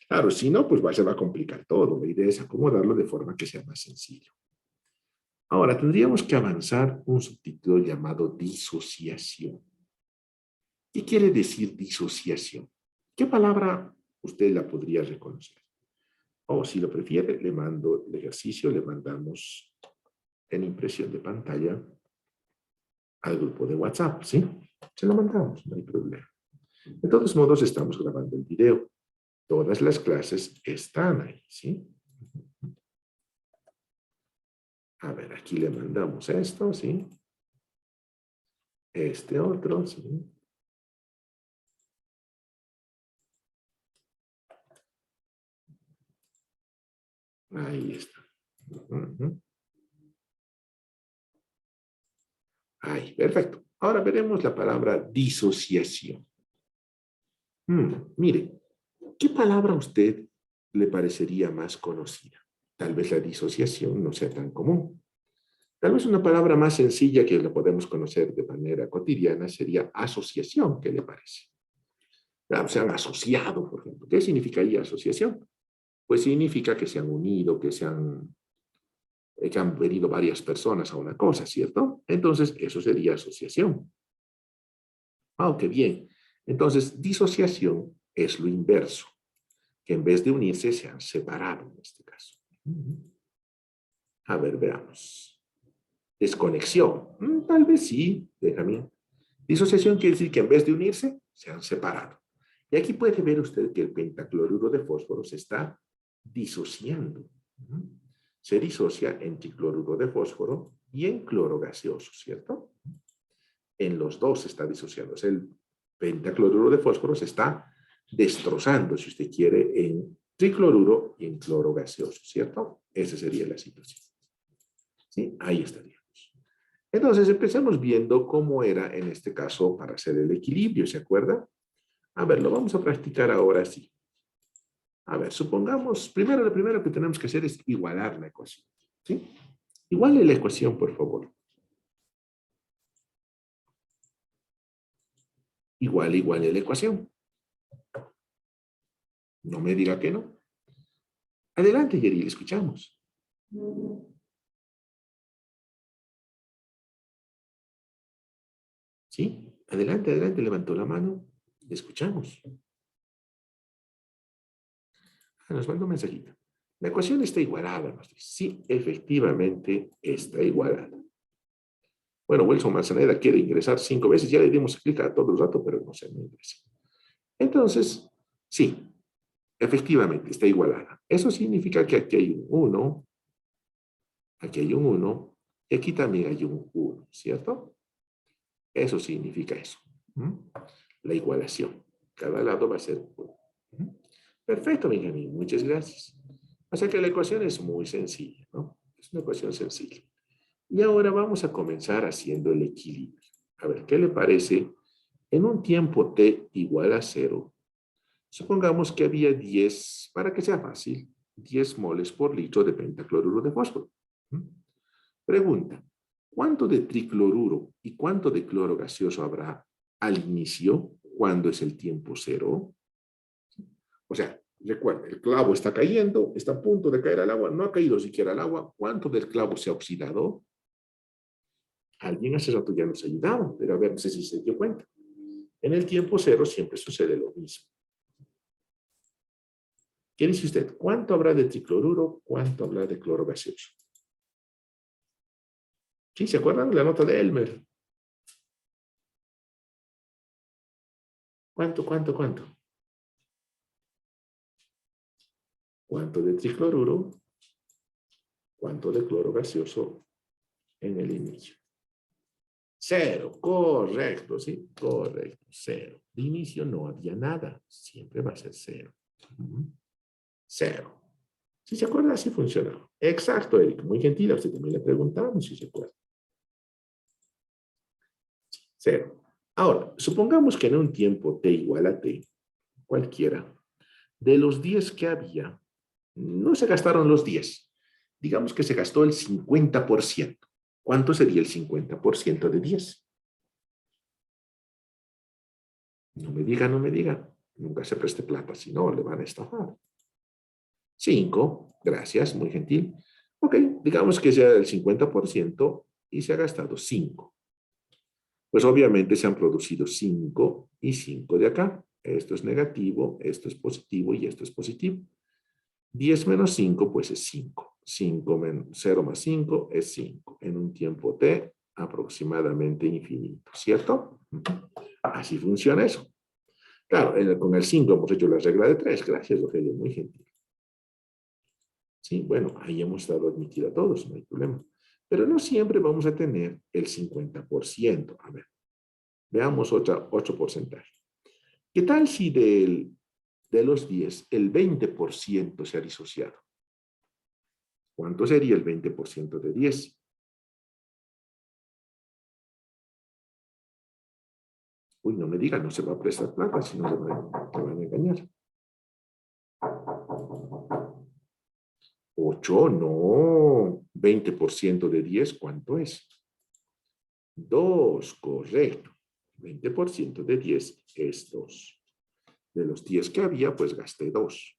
Claro, si no, pues se va a complicar todo. La idea es acomodarlo de forma que sea más sencillo. Ahora, tendríamos que avanzar un subtítulo llamado disociación. ¿Qué quiere decir disociación? ¿Qué palabra usted la podría reconocer? O si lo prefiere, le mando el ejercicio, le mandamos en impresión de pantalla al grupo de WhatsApp, ¿sí? Se lo mandamos, no hay problema. De todos modos, estamos grabando el video. Todas las clases están ahí, ¿sí? A ver, aquí le mandamos esto, ¿sí? Este otro, ¿sí? Ahí está. Ahí, perfecto. Ahora veremos la palabra disociación. Mire, ¿qué palabra a usted le parecería más conocida? Tal vez la disociación no sea tan común. Tal vez una palabra más sencilla que la podemos conocer de manera cotidiana sería asociación. ¿Qué le parece? Claro, se han asociado, por ejemplo. ¿Qué significaría asociación? Pues significa que se han unido, que han venido varias personas a una cosa, ¿cierto? Entonces, eso sería asociación. Qué bien. Entonces, disociación es lo inverso, que en vez de unirse se han separado en este caso. A ver, veamos. Desconexión. Tal vez sí, déjame. Disociación quiere decir que en vez de unirse, se han separado. Y aquí puede ver usted que el pentacloruro de fósforo se está disociando. Se disocia en tricloruro de fósforo y en cloro gaseoso, ¿cierto? En los dos se está disociando. El pentacloruro de fósforo se está destrozando, si usted quiere, en tricloruro y en cloro gaseoso, ¿cierto? Esa sería la situación. ¿Sí? Ahí estaríamos. Entonces, empecemos viendo cómo era en este caso para hacer el equilibrio, ¿se acuerda? A ver, lo vamos a practicar ahora sí. A ver, supongamos, lo primero que tenemos que hacer es igualar la ecuación. ¿Sí? Iguale la ecuación, por favor. Iguale la ecuación. No me diga que no. Adelante, Yeri, le escuchamos. ¿Sí? Adelante, adelante, levantó la mano. Le escuchamos. Nos mandó un mensajito. La ecuación está igualada. Nos dice. Sí, efectivamente está igualada. Bueno, Wilson Manzaneda quiere ingresar 5 veces. Ya le dimos clic a todo el rato, pero no se me ingresa. Entonces, sí, efectivamente está igualada. Eso significa que aquí hay un 1, aquí hay un 1, y aquí también hay un 1, ¿cierto? Eso significa eso. La igualación. Cada lado va a ser 1. Perfecto, Benjamín. Muchas gracias. O sea que la ecuación es muy sencilla, ¿no? Es una ecuación sencilla. Y ahora vamos a comenzar haciendo el equilibrio. A ver, ¿qué le parece? En un tiempo t igual a 0, supongamos que había 10, para que sea fácil, 10 moles por litro de pentacloruro de fósforo. Pregunta, ¿cuánto de tricloruro y cuánto de cloro gaseoso habrá al inicio cuando es el tiempo 0? O sea, recuerda, el clavo está cayendo, está a punto de caer al agua, no ha caído siquiera al agua. ¿Cuánto del clavo se ha oxidado? Alguien hace rato ya nos ayudaba, pero a ver, no sé si se dio cuenta. En el tiempo 0 siempre sucede lo mismo. ¿Qué dice usted? ¿Cuánto habrá de tricloruro? ¿Cuánto habrá de cloro gaseoso? ¿Sí? ¿Se acuerdan la nota de Elmer? ¿Cuánto? ¿Cuánto de tricloruro? ¿Cuánto de cloro gaseoso en el inicio? 0, correcto, ¿sí? Correcto, 0. De inicio no había nada, siempre va a ser 0. 0. ¿Sí se acuerda? Así funcionaba. Exacto, Eric, muy gentil, a usted también le preguntamos si se acuerda. 0. Ahora, supongamos que en un tiempo t igual a t, cualquiera, de los 10 que había, no se gastaron los 10. Digamos que se gastó el 50%. ¿Cuánto sería el 50% de 10? No me diga, no me diga. Nunca se preste plata, si no, le van a estafar. 5, gracias, muy gentil. Ok, digamos que sea el 50% y se ha gastado 5. Pues obviamente se han producido 5 y 5 de acá. Esto es negativo, esto es positivo y esto es positivo. 10 menos 5, pues es 5. 0 más 5 es 5. En un tiempo t aproximadamente infinito, ¿cierto? Así funciona eso. Claro, con el 5 hemos hecho la regla de 3. Gracias, Rogelio, muy gentil. Sí, bueno, ahí hemos dado admitir a todos, no hay problema. Pero no siempre vamos a tener el 50%. A ver, veamos otro porcentaje. ¿Qué tal si de los 10, el 20% se ha disociado? ¿Cuánto sería el 20% de 10? Uy, no me digan, no se va a prestar plata, si no me van a engañar. 8, no. 20% de 10, ¿cuánto es? 2, correcto. 20% de 10 es 2. De los 10 que había, pues gasté 2.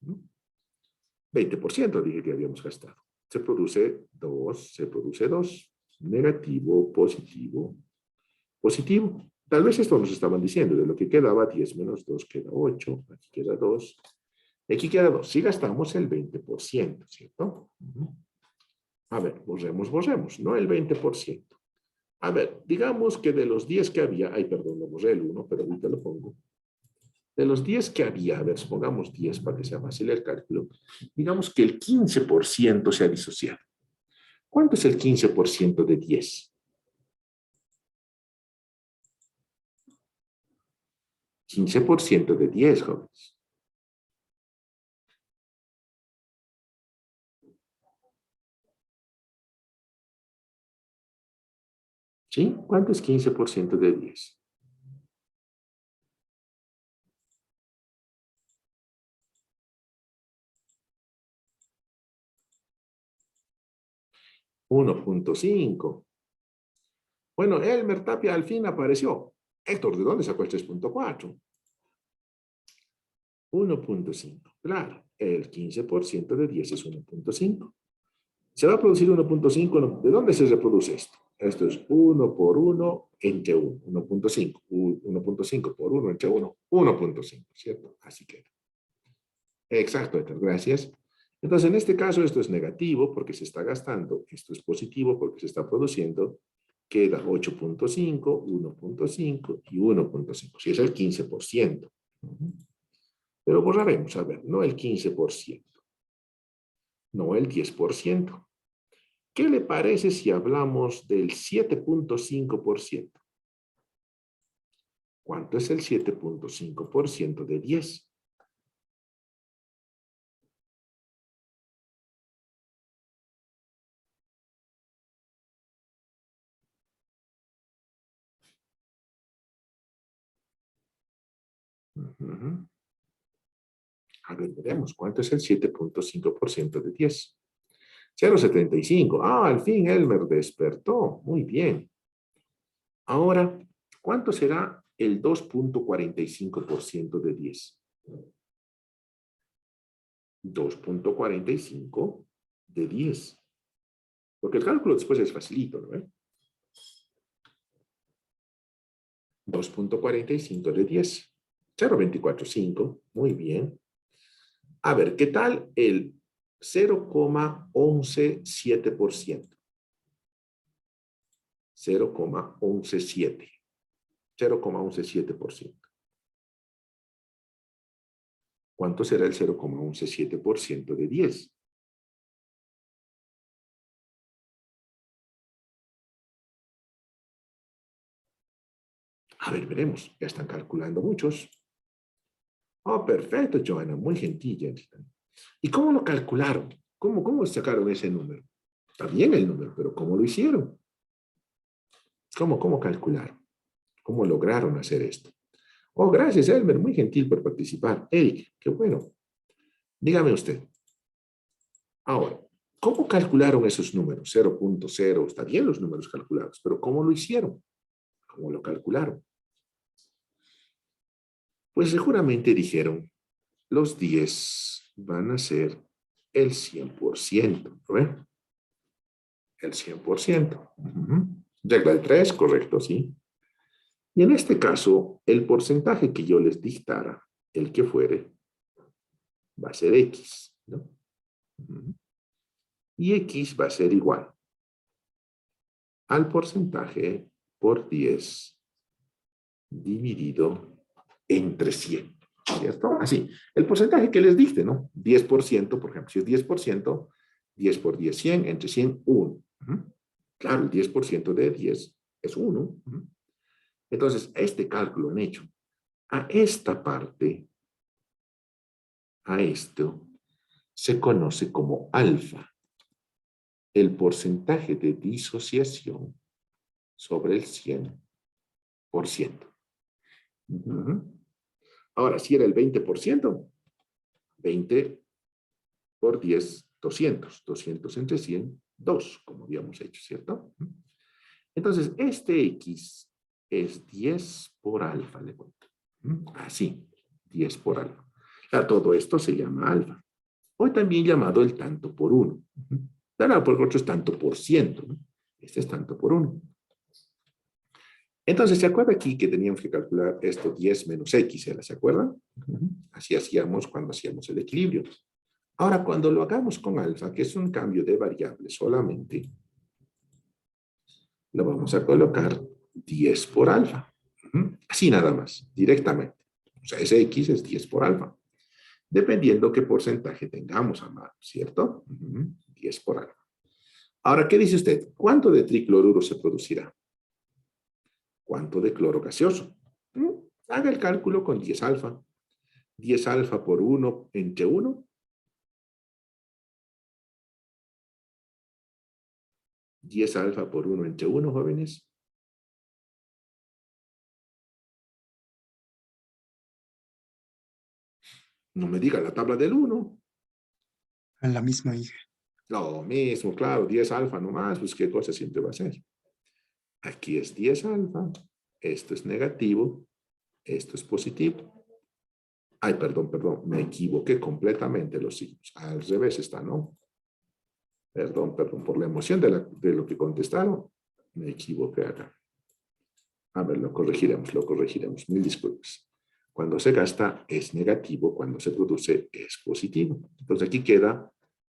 20% dije que habíamos gastado. Se produce 2. Negativo, positivo, positivo. Tal vez esto nos estaban diciendo, de lo que quedaba 10 menos 2 queda 8, aquí queda 2, aquí queda 2. Si gastamos el 20%, ¿cierto? A ver, borremos, no el 20%. A ver, digamos que de los 10 que había, ay, perdón, lo borré el 1, pero ahorita lo pongo. De los 10 que había, a ver, supongamos 10 para que sea fácil el cálculo, digamos que el 15% se ha disociado. ¿Cuánto es el 15% de 10? 15% de 10, jóvenes. ¿Sí? ¿Cuánto es 15% de 10? $1.5. Bueno, Elmer Tapia al fin apareció. Héctor, ¿de dónde sacó el 3.4? 1.5. Claro, el 15% de 10 es 1.5. Se va a producir 1.5. ¿De dónde se reproduce esto? Esto es 1 por 1 entre 1, 1.5. 1.5 por 1 entre 1, 1.5, ¿cierto? Así queda. Exacto, Héctor, gracias. Entonces, en este caso, esto es negativo porque se está gastando. Esto es positivo porque se está produciendo. Queda 8.5, 1.5 y 1.5. Si es el 15%. Pero borraremos, a ver, no el 15%, no el 10%. ¿Qué le parece si hablamos del 7.5%? ¿Cuánto es el 7.5% de 10? A ver, veremos. ¿Cuánto es el 7.5% de 10? 0.75. Ah, al fin Elmer despertó. Muy bien. Ahora, ¿cuánto será el 2.45% de 10? 2.45 de 10. Porque el cálculo después es facilito, ¿no? 2.45 de 10. 0.245. Muy bien. A ver, ¿qué tal el 0.117%? 0.117. 0.117%. ¿Cuánto será el 0.117% de 10? A ver, veremos. Ya están calculando muchos. Oh, perfecto, Joana. Muy gentil. ¿Y cómo lo calcularon? ¿Cómo sacaron ese número? Está bien el número, pero ¿cómo lo hicieron? ¿Cómo calcularon? ¿Cómo lograron hacer esto? Oh, gracias, Elmer. Muy gentil por participar. Eric, qué bueno. Dígame usted. Ahora, ¿cómo calcularon esos números? 0.0, está bien los números calculados, pero ¿cómo lo hicieron? ¿Cómo lo calcularon? Pues seguramente dijeron, los 10 van a ser el 100%, ¿no? El 100%. Regla de 3, correcto, sí. Y en este caso, el porcentaje que yo les dictara, el que fuere, va a ser X, ¿no? Y X va a ser igual al porcentaje por 10 dividido entre 100, ¿cierto? Así, el porcentaje que les diste, ¿no? 10%, por ejemplo, si es 10%, 10 por 10, 100, entre 100, 1. Claro, el 10% de 10 es 1. Entonces, este cálculo han hecho. A esta parte, a esto, se conoce como alfa, el porcentaje de disociación sobre el 100%. Ahora, si era el 20%, 20 por 10, 200. 200 entre 100, 2, como habíamos hecho, ¿cierto? Entonces, este X es 10 por alfa, le cuento. Así, 10 por alfa. Claro, todo esto se llama alfa. O también llamado el tanto por 1. Claro, porque otro es tanto por ciento, ¿no? Este es tanto por 1. Entonces, ¿se acuerda aquí que teníamos que calcular esto 10 menos X? ¿Se acuerdan? Así hacíamos cuando hacíamos el equilibrio. Ahora, cuando lo hagamos con alfa, que es un cambio de variable solamente, lo vamos a colocar 10 por alfa. Así nada más, directamente. O sea, ese X es 10 por alfa. Dependiendo qué porcentaje tengamos a mano, ¿cierto? 10 por alfa. Ahora, ¿qué dice usted? ¿Cuánto de tricloruro se producirá? ¿Cuánto de cloro gaseoso? Haga el cálculo con 10 alfa. 10 alfa por 1 entre 1. 10 alfa por 1 entre 1, jóvenes. No me diga la tabla del 1. A la misma, hija. Lo mismo, claro, 10 alfa nomás, pues qué cosa siempre va a ser. Aquí es 10 alfa, esto es negativo, esto es positivo. Ay, perdón, me equivoqué completamente los signos. Al revés está, ¿no? Perdón, por la emoción de lo que contestaron. Me equivoqué acá. A ver, lo corregiremos. Mil disculpas. Cuando se gasta es negativo, cuando se produce es positivo. Entonces aquí queda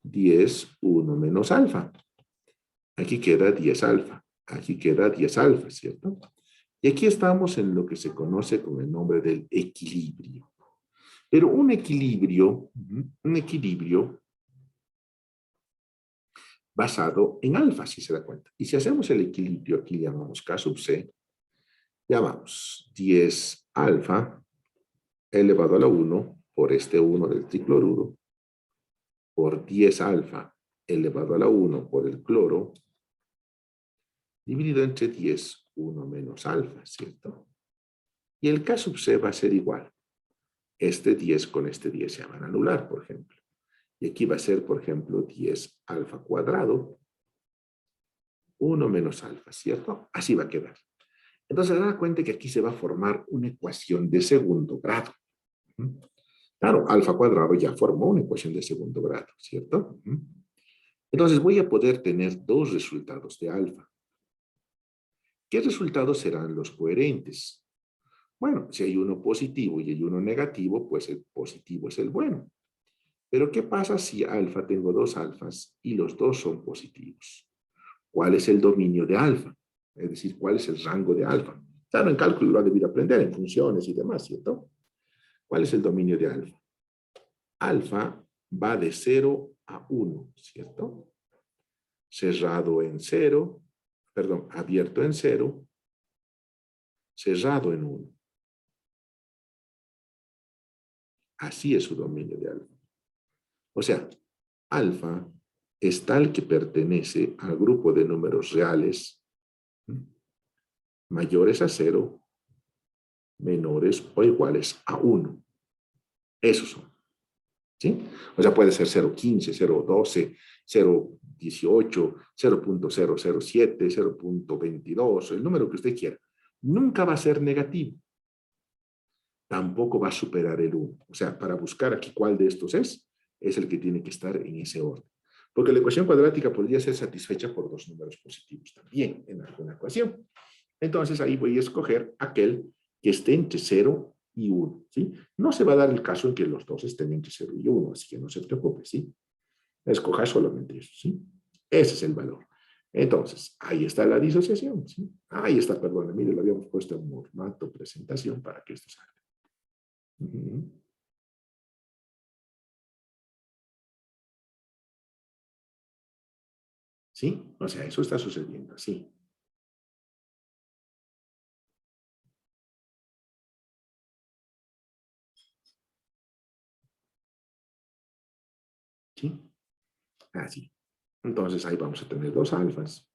10, 1 menos alfa. Aquí queda 10 alfa. Aquí queda 10 alfa, ¿cierto? Y aquí estamos en lo que se conoce con el nombre del equilibrio. Pero un equilibrio basado en alfa, si se da cuenta. Y si hacemos el equilibrio, aquí llamamos K sub C, llamamos 10 alfa elevado a la 1 por este 1 del tricloruro, por 10 alfa elevado a la 1 por el cloro, dividido entre 10, 1 menos alfa, ¿cierto? Y el K sub C va a ser igual. Este 10 con este 10 se van a anular, por ejemplo. Y aquí va a ser, por ejemplo, 10 alfa cuadrado, 1 menos alfa, ¿cierto? Así va a quedar. Entonces, se da cuenta que aquí se va a formar una ecuación de segundo grado. Claro, alfa cuadrado ya formó una ecuación de segundo grado, ¿cierto? Entonces, voy a poder tener dos resultados de alfa. ¿Qué resultados serán los coherentes? Bueno, si hay uno positivo y hay uno negativo, pues el positivo es el bueno. Pero ¿qué pasa si alfa tengo dos alfas y los dos son positivos? ¿Cuál es el dominio de alfa? Es decir, ¿cuál es el rango de alfa? Claro, en cálculo lo ha debido aprender, en funciones y demás, ¿cierto? ¿Cuál es el dominio de alfa? Alfa va de 0 a 1, ¿cierto? Cerrado en 0, perdón, abierto en 0, cerrado en 1. Así es su dominio de alfa. O sea, alfa es tal que pertenece al grupo de números reales mayores a 0, menores o iguales a 1. Esos son. ¿Sí? O sea, puede ser 0.15, 0.12, 0.18, 0.007, 0.22, el número que usted quiera. Nunca va a ser negativo. Tampoco va a superar el 1. O sea, para buscar aquí cuál de estos es el que tiene que estar en ese orden. Porque la ecuación cuadrática podría ser satisfecha por dos números positivos también en alguna ecuación. Entonces ahí voy a escoger aquel que esté entre 0 y 1, ¿sí? No se va a dar el caso en que los dos estén entre 0 y 1, así que no se preocupe, ¿sí? Escoja solamente eso, ¿sí? Ese es el valor. Entonces, ahí está la disociación, ¿sí? Ahí está, perdón, mire, lo habíamos puesto en formato presentación para que esto salga. ¿Sí? O sea, eso está sucediendo así. ¿Sí? Así. Entonces, ahí vamos a tener dos alfas.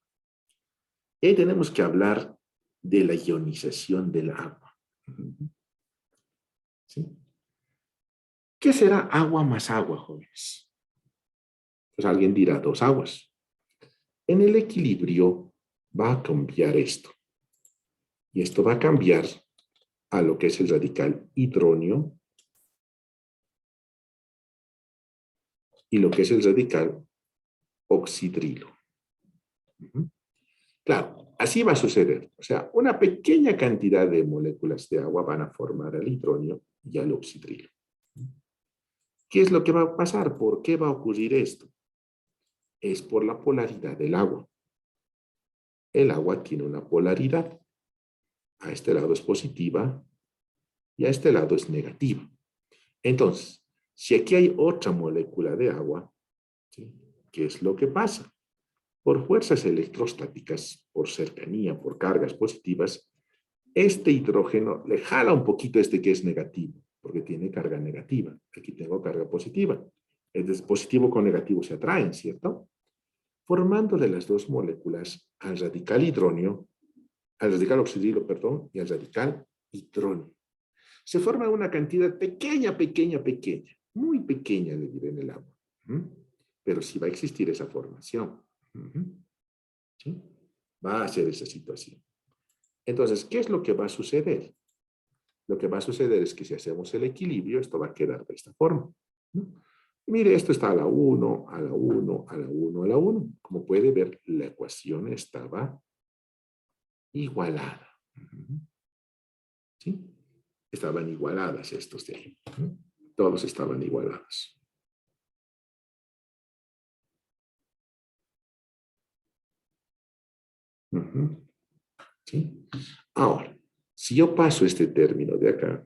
Y tenemos que hablar de la ionización del agua. ¿Sí? ¿Qué será agua más agua, jóvenes? Pues alguien dirá dos aguas. En el equilibrio va a cambiar esto. Y esto va a cambiar a lo que es el radical hidronio y lo que es el radical oxidrilo. Claro, así va a suceder. O sea, una pequeña cantidad de moléculas de agua van a formar al hidronio y al oxidrilo. ¿Qué es lo que va a pasar? ¿Por qué va a ocurrir esto? Es por la polaridad del agua. El agua tiene una polaridad. A este lado es positiva y a este lado es negativa. Entonces, si aquí hay otra molécula de agua, ¿sí? ¿Qué es lo que pasa? Por fuerzas electrostáticas, por cercanía, por cargas positivas, este hidrógeno le jala un poquito este que es negativo, porque tiene carga negativa. Aquí tengo carga positiva. Es positivo con negativo se atraen, ¿cierto? Formando de las dos moléculas al radical hidronio, al radical oxidrilo, perdón, y al radical hidronio. Se forma una cantidad pequeña, muy pequeña, le diré, en el agua. Pero sí va a existir esa formación. ¿Sí? Va a ser esa situación. Entonces, ¿qué es lo que va a suceder? Lo que va a suceder es que si hacemos el equilibrio, esto va a quedar de esta forma. ¿No? Y mire, esto está a la 1, a la 1, a la 1, a la 1. Como puede ver, la ecuación estaba igualada. ¿Sí? Estaban igualadas estos de ahí. Todos estaban igualados. ¿Sí? Ahora, si yo paso este término de acá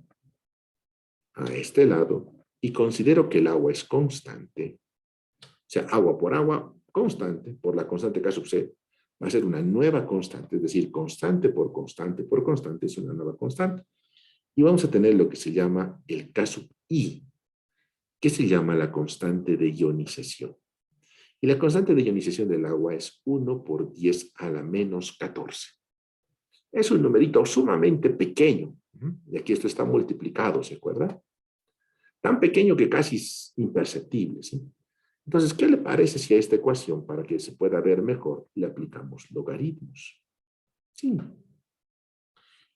a este lado y considero que el agua es constante, o sea, agua por agua, constante, por la constante K sub C, va a ser una nueva constante, es decir, constante por constante es una nueva constante. Y vamos a tener lo que se llama el K sub I, que se llama la constante de ionización. Y la constante de ionización del agua es 1 por 10 a la menos 14. Es un numerito sumamente pequeño. Y aquí esto está multiplicado, ¿se acuerda? Tan pequeño que casi es imperceptible, ¿sí? Entonces, ¿qué le parece si a esta ecuación, para que se pueda ver mejor, le aplicamos logaritmos? Sí.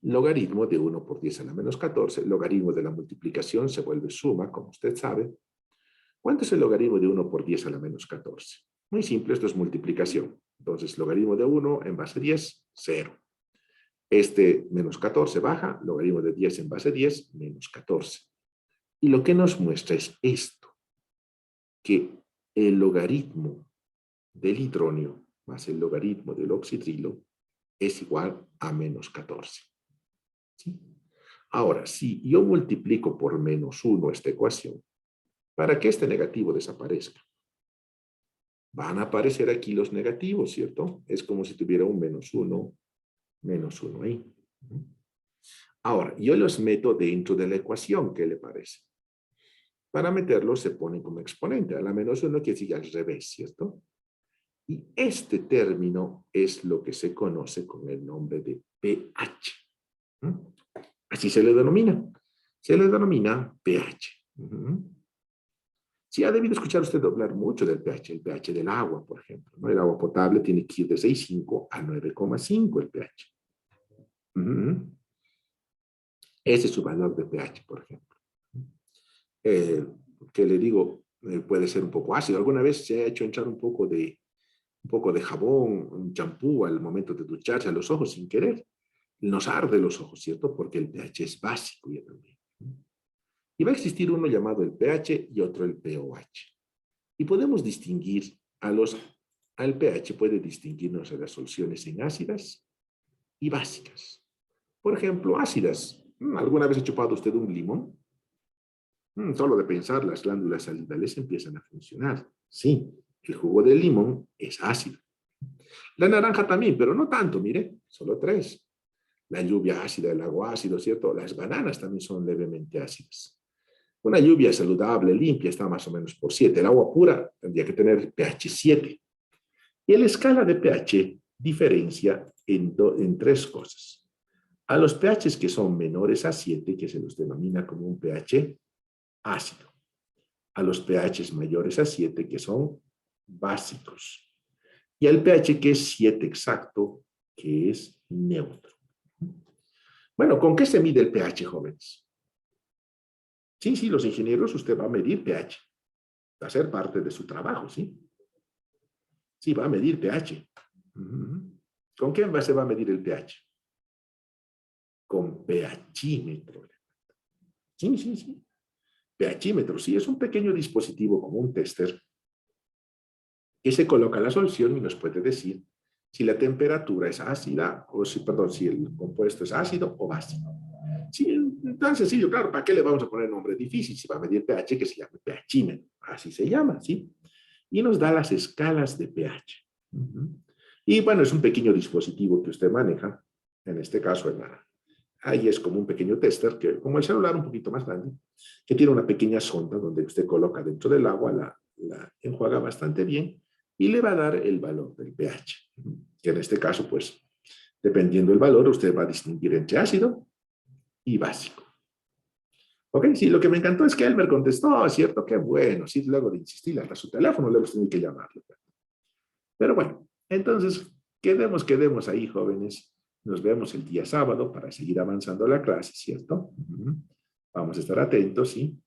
Logaritmo de 1 por 10 a la menos 14. Logaritmo de la multiplicación se vuelve suma, como usted sabe. ¿Cuánto es el logaritmo de 1 por 10 a la menos 14? Muy simple, esto es multiplicación. Entonces, logaritmo de 1 en base 10, 0. Este menos 14 baja, logaritmo de 10 en base 10, menos 14. Y lo que nos muestra es esto, que el logaritmo del hidróneo más el logaritmo del oxidrilo es igual a menos 14. ¿Sí? Ahora, si yo multiplico por menos 1 esta ecuación, para que este negativo desaparezca, van a aparecer aquí los negativos, ¿cierto? Es como si tuviera un menos 1 ahí. Ahora, yo los meto dentro de la ecuación, ¿qué le parece? Para meterlos se ponen como exponente. A la menos 1 quiere decir al revés, ¿cierto? Y este término es lo que se conoce con el nombre de pH. Así se le denomina. Se le denomina pH. Sí, ha debido escuchar usted hablar mucho del pH, el pH del agua, por ejemplo, ¿no? El agua potable tiene que ir de 6,5 a 9,5 el pH. Ese es su valor de pH, por ejemplo. Que le digo, puede ser un poco ácido. Alguna vez se ha hecho entrar un poco de jabón, un champú al momento de ducharse a los ojos sin querer. Nos arde los ojos, ¿cierto? Porque el pH es básico ya también. Y va a existir uno llamado el pH y otro el pOH. Y podemos distinguir al pH puede distinguirnos a las soluciones en ácidas y básicas. Por ejemplo, ácidas. ¿Alguna vez ha chupado usted un limón? Solo de pensar, las glándulas salivales empiezan a funcionar. Sí, el jugo de limón es ácido. La naranja también, pero no tanto, mire, solo 3. La lluvia ácida, el agua ácido, ¿cierto? Las bananas también son levemente ácidas. Una lluvia saludable, limpia, está más o menos por 7. El agua pura tendría que tener pH 7. Y la escala de pH diferencia en 3 cosas. A los pHs que son menores a 7, que se los denomina como un pH ácido. A los pHs mayores a 7, que son básicos. Y al pH que es 7 exacto, que es neutro. Bueno, ¿con qué se mide el pH, jóvenes? Sí, los ingenieros, usted va a medir pH. Va a ser parte de su trabajo, ¿sí? Sí, va a medir pH. ¿Con qué se va a medir el pH? Con pHímetro. Sí. pHímetro, sí, es un pequeño dispositivo como un tester que se coloca la solución y nos puede decir si la temperatura es ácida o si el compuesto es ácido o básico. Sí, tan sencillo, claro, ¿para qué le vamos a poner nombre difícil? Si va a medir pH, que se llame pHímetro, así se llama, ¿sí? Y nos da las escalas de pH. Y bueno, es un pequeño dispositivo que usted maneja, en este caso ahí es como un pequeño tester, que como el celular un poquito más grande, que tiene una pequeña sonda donde usted coloca dentro del agua, la enjuaga bastante bien y le va a dar el valor del pH, que en este caso, pues, dependiendo del valor, usted va a distinguir entre ácido y básico. Ok, sí, lo que me encantó es que él me contestó, ¿cierto? Qué bueno, sí, luego de insistir hasta su teléfono, luego tenía que llamarlo. Pero bueno, entonces, quedemos ahí, jóvenes. Nos vemos el día sábado para seguir avanzando la clase, ¿cierto? Vamos a estar atentos, ¿sí?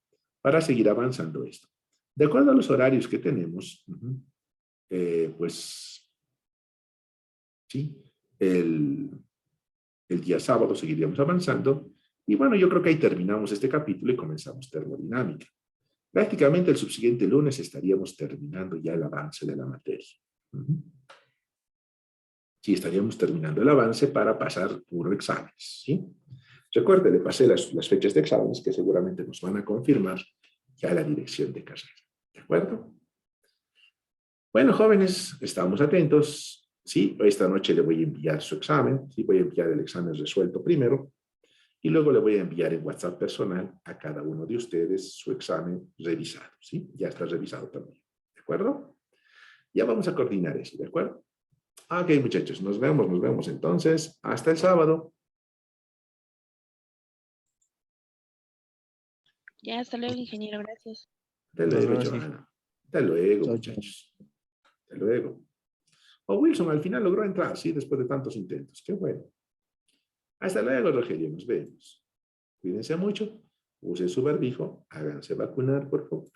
Para seguir avanzando esto. De acuerdo a los horarios que tenemos, pues, sí, El día sábado seguiríamos avanzando. Y bueno, yo creo que ahí terminamos este capítulo y comenzamos termodinámica. Prácticamente el subsiguiente lunes estaríamos terminando ya el avance de la materia. Sí, estaríamos terminando el avance para pasar puro exámenes. ¿Sí? Recuerde, le pasé las fechas de exámenes que seguramente nos van a confirmar ya la dirección de carrera. ¿De acuerdo? Bueno, jóvenes, estamos atentos. Sí, esta noche le voy a enviar su examen. Sí, voy a enviar el examen resuelto primero. Y luego le voy a enviar en WhatsApp personal a cada uno de ustedes su examen revisado. ¿Sí? Ya está revisado también. ¿De acuerdo? Ya vamos a coordinar eso. ¿De acuerdo? Ok, muchachos, nos vemos entonces. Hasta el sábado. Ya, hasta luego, ingeniero, gracias. Hasta Nos luego, vemos, sí. Johanna. Hasta luego, Chao, chao. muchachos. Hasta luego. Oh, Wilson al final logró entrar, sí, después de tantos intentos. Qué bueno. Hasta luego, Rogelio. Nos vemos. Cuídense mucho. Usen su barbijo. Háganse vacunar, por favor.